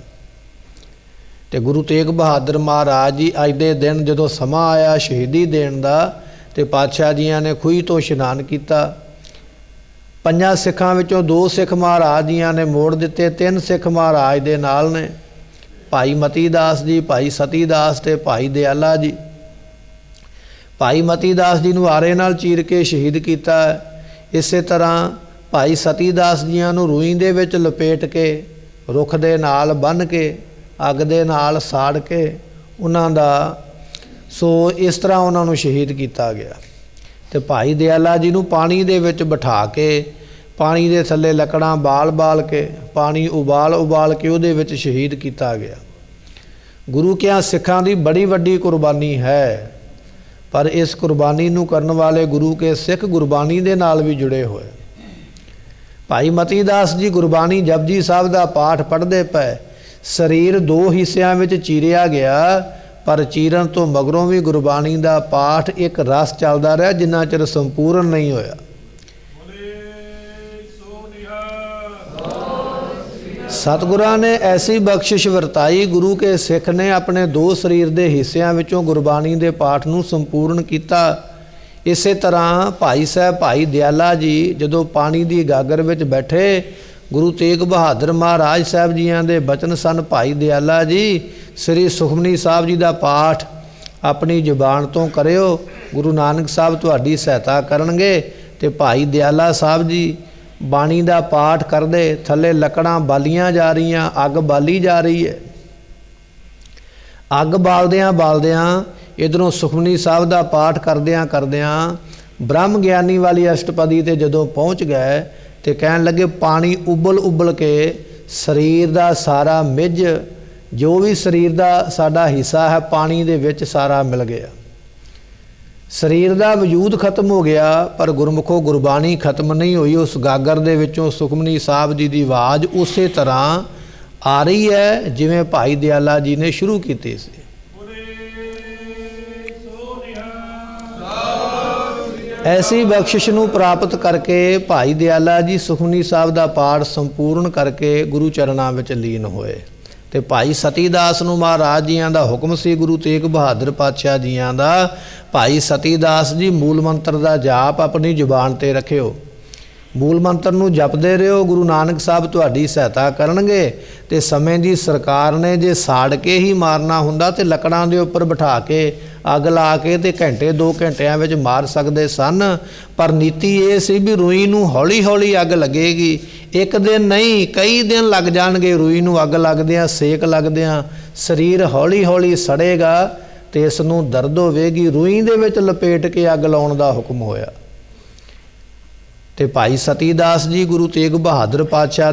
ਤੇ ਗੁਰੂ ਤੇਗ ਬਹਾਦਰ ਮਹਾਰਾਜ ਜੀ ਅੱਜ ਦੇ ਦਿਨ ਜਦੋਂ ਸਮਾਂ ਆਇਆ ਸ਼ਹੀਦੀ ਦੇਣ ਦਾ, ਤੇ ਪਾਤਸ਼ਾਹ ਜੀਆਂ ਨੇ ਖੂਹੀ ਤੋਂ ਇਸ਼ਨਾਨ ਕੀਤਾ। 5 ਸਿੱਖਾਂ ਵਿੱਚੋਂ 2 ਸਿੱਖ ਮਹਾਰਾਜ ਜੀਆਂ ਨੇ ਮੋੜ ਦਿੱਤੇ, 3 ਸਿੱਖ ਮਹਾਰਾਜ ਦੇ ਨਾਲ ਨੇ, ਭਾਈ ਮਤੀ ਦਾਸ ਜੀ, ਭਾਈ ਸਤੀ ਦਾਸ ਤੇ ਭਾਈ ਦਿਆਲਾ ਜੀ। ਭਾਈ ਮਤੀ ਦਾਸ ਜੀ ਨੂੰ ਆਰੇ ਨਾਲ ਚੀਰ ਕੇ ਸ਼ਹੀਦ ਕੀਤਾ। ਇਸੇ ਤਰ੍ਹਾਂ ਭਾਈ ਸਤੀ ਦਾਸ ਜੀਆਂ ਨੂੰ ਰੂਈ ਦੇ ਵਿੱਚ ਲਪੇਟ ਕੇ ਰੁੱਖ ਦੇ ਨਾਲ ਬੰਨ੍ਹ ਕੇ ਅੱਗ ਦੇ ਨਾਲ ਸਾੜ ਕੇ ਉਹਨਾਂ ਦਾ ਇਸ ਤਰ੍ਹਾਂ ਉਹਨਾਂ ਨੂੰ ਸ਼ਹੀਦ ਕੀਤਾ ਗਿਆ। ਤੇ ਭਾਈ ਦਿਆਲਾ ਜੀ ਨੂੰ ਪਾਣੀ ਦੇ ਵਿੱਚ ਬਿਠਾ ਕੇ ਪਾਣੀ ਦੇ ਥੱਲੇ ਲੱਕੜਾਂ ਬਾਲ ਕੇ ਪਾਣੀ ਉਬਾਲ ਕੇ ਉਹਦੇ ਵਿੱਚ ਸ਼ਹੀਦ ਕੀਤਾ ਗਿਆ। ਗੁਰੂ ਕਿਹਾ ਸਿੱਖਾਂ ਦੀ ਬੜੀ ਵੱਡੀ ਕੁਰਬਾਨੀ ਹੈ, ਪਰ ਇਸ ਕੁਰਬਾਨੀ ਨੂੰ ਕਰਨ ਵਾਲੇ ਗੁਰੂ ਕੇ ਸਿੱਖ ਗੁਰਬਾਣੀ ਦੇ ਨਾਲ ਵੀ ਜੁੜੇ ਹੋਏ। ਭਾਈ ਮਤੀ ਦਾਸ ਜੀ ਗੁਰਬਾਣੀ ਜਪਜੀ ਸਾਹਿਬ ਦਾ ਪਾਠ ਪੜ੍ਹਦੇ ਪਏ, ਸਰੀਰ 2 ਹਿੱਸਿਆਂ ਵਿੱਚ ਚੀਰਿਆ ਗਿਆ, ਪਰ ਚੀਰਨ ਤੋਂ ਮਗਰੋਂ ਵੀ ਗੁਰਬਾਣੀ ਦਾ ਪਾਠ ਇੱਕ ਰਸ ਚੱਲਦਾ ਰਿਹਾ ਜਿੰਨਾ ਚਿਰ ਸੰਪੂਰਨ ਨਹੀਂ ਹੋਇਆ। ਸਤਿਗੁਰਾਂ ਨੇ ਐਸੀ ਬਖਸ਼ਿਸ਼ ਵਰਤਾਈ, ਗੁਰੂ ਕੇ ਸਿੱਖ ਨੇ ਆਪਣੇ 2 ਸਰੀਰ ਦੇ ਹਿੱਸਿਆਂ ਵਿੱਚੋਂ ਗੁਰਬਾਣੀ ਦੇ ਪਾਠ ਨੂੰ ਸੰਪੂਰਨ ਕੀਤਾ। ਇਸੇ ਤਰ੍ਹਾਂ ਭਾਈ ਸਾਹਿਬ ਭਾਈ ਦਿਆਲਾ ਜੀ ਜਦੋਂ ਪਾਣੀ ਦੀ ਗਾਗਰ ਵਿੱਚ ਬੈਠੇ, ਗੁਰੂ ਤੇਗ ਬਹਾਦਰ ਮਹਾਰਾਜ ਸਾਹਿਬ ਜੀਆਂ ਦੇ ਬਚਨ ਸਨ, ਭਾਈ ਦਿਆਲਾ ਜੀ ਸ੍ਰੀ ਸੁਖਮਨੀ ਸਾਹਿਬ ਜੀ ਦਾ ਪਾਠ ਆਪਣੀ ਜ਼ੁਬਾਨ ਤੋਂ ਕਰਿਓ, ਗੁਰੂ ਨਾਨਕ ਸਾਹਿਬ ਤੁਹਾਡੀ ਸਹਾਇਤਾ ਕਰਨਗੇ। ਤੇ ਭਾਈ ਦਿਆਲਾ ਸਾਹਿਬ ਜੀ ਬਾਣੀ ਦਾ ਪਾਠ ਕਰਦੇ, ਥੱਲੇ ਲੱਕੜਾਂ ਬਾਲੀਆਂ ਜਾ ਰਹੀਆਂ, ਅੱਗ ਬਾਲੀ ਜਾ ਰਹੀ ਹੈ। ਅੱਗ ਬਾਲਦਿਆਂ ਇੱਧਰੋਂ ਸੁਖਮਨੀ ਸਾਹਿਬ ਦਾ ਪਾਠ ਕਰਦਿਆਂ ਬ੍ਰਹਮ ਗਿਆਨੀ ਵਾਲੀ ਅਸ਼ਟਪਦੀ ਤੇ ਜਦੋਂ ਪਹੁੰਚ ਗਏ ਤੇ ਕਹਿਣ ਲੱਗੇ ਪਾਣੀ ਉਬਲ ਕੇ ਸਰੀਰ ਦਾ ਸਾਰਾ ਮਿੱਝ, ਜੋ ਵੀ ਸਰੀਰ ਦਾ ਸਾਡਾ ਹਿੱਸਾ ਹੈ, ਪਾਣੀ ਦੇ ਵਿੱਚ ਸਾਰਾ ਮਿਲ ਗਿਆ। ਸਰੀਰ ਦਾ ਵਜੂਦ ਖਤਮ ਹੋ ਗਿਆ, ਪਰ ਗੁਰਮੁਖੋ ਗੁਰਬਾਣੀ ਖਤਮ ਨਹੀਂ ਹੋਈ। ਉਸ ਗਾਗਰ ਦੇ ਵਿੱਚੋਂ ਸੁਖਮਨੀ ਸਾਹਿਬ ਜੀ ਦੀ ਆਵਾਜ਼ ਉਸੇ ਤਰ੍ਹਾਂ ਆ ਰਹੀ ਹੈ ਜਿਵੇਂ ਭਾਈ ਦਿਆਲਾ ਜੀ ਨੇ ਸ਼ੁਰੂ ਕੀਤੀ ਸੀ। ਐਸੀ ਬਖਸ਼ਿਸ਼ ਨੂੰ ਪ੍ਰਾਪਤ ਕਰਕੇ ਭਾਈ ਦਿਆਲਾ ਜੀ ਸੁਖਮਨੀ ਸਾਹਿਬ ਦਾ ਪਾਠ ਸੰਪੂਰਨ ਕਰਕੇ ਗੁਰੂ ਚਰਨਾਂ ਵਿੱਚ ਲੀਨ ਹੋਏ। ਤੇ ਭਾਈ ਸਤੀ ਦਾਸ ਨੂੰ ਮਹਾਰਾਜ ਜੀਆਂ ਦਾ ਹੁਕਮ ਸੀ, ਗੁਰੂ ਤੇਗ ਬਹਾਦਰ ਪਾਤਸ਼ਾਹ ਜੀਆਂ ਦਾ, ਭਾਈ ਸਤੀ ਦਾਸ ਜੀ ਮੂਲ ਮੰਤਰ ਦਾ ਜਾਪ ਆਪਣੀ ਜ਼ੁਬਾਨ ਤੇ ਰੱਖਿਓ, ਮੂਲ ਮੰਤਰ ਨੂੰ ਜਪਦੇ ਰਹੋ, ਗੁਰੂ ਨਾਨਕ ਸਾਹਿਬ ਤੁਹਾਡੀ ਸਹਾਇਤਾ ਕਰਨਗੇ। ਤੇ ਸਮੇਂ ਦੀ ਸਰਕਾਰ ਨੇ ਜੇ ਸਾੜ ਕੇ ਹੀ ਮਾਰਨਾ ਹੁੰਦਾ ਤੇ ਲੱਕੜਾਂ ਦੇ ਉੱਪਰ ਬਿਠਾ ਕੇ ਅੱਗ ਲਾ ਕੇ ਤੇ ਘੰਟੇ 2 ਘੰਟਿਆਂ ਵਿੱਚ ਮਾਰ ਸਕਦੇ ਸਨ, ਪਰ ਨੀਤੀ ਇਹ ਸੀ ਵੀ ਰੂਈ ਨੂੰ ਹੌਲੀ ਅੱਗ ਲੱਗੇਗੀ, ਇੱਕ ਦਿਨ ਨਹੀਂ ਕਈ ਦਿਨ ਲੱਗ ਜਾਣਗੇ ਰੂਈ ਨੂੰ ਅੱਗ ਲੱਗਦਿਆਂ, ਸੇਕ ਲੱਗਦਿਆਂ ਸਰੀਰ ਹੌਲੀ ਸੜੇਗਾ ਤੇ ਇਸ ਨੂੰ ਦਰਦ ਹੋਵੇਗੀ। ਰੂਈ ਦੇ ਵਿੱਚ ਲਪੇਟ ਕੇ ਅੱਗ ਲਾਉਣ ਦਾ ਹੁਕਮ ਹੋਇਆ। ਤੇ ਭਾਈ ਸਤੀ ਦਾਸ ਜੀ ਗੁਰੂ ਤੇਗ ਬਹਾਦਰ ਪਾਤਸ਼ਾਹ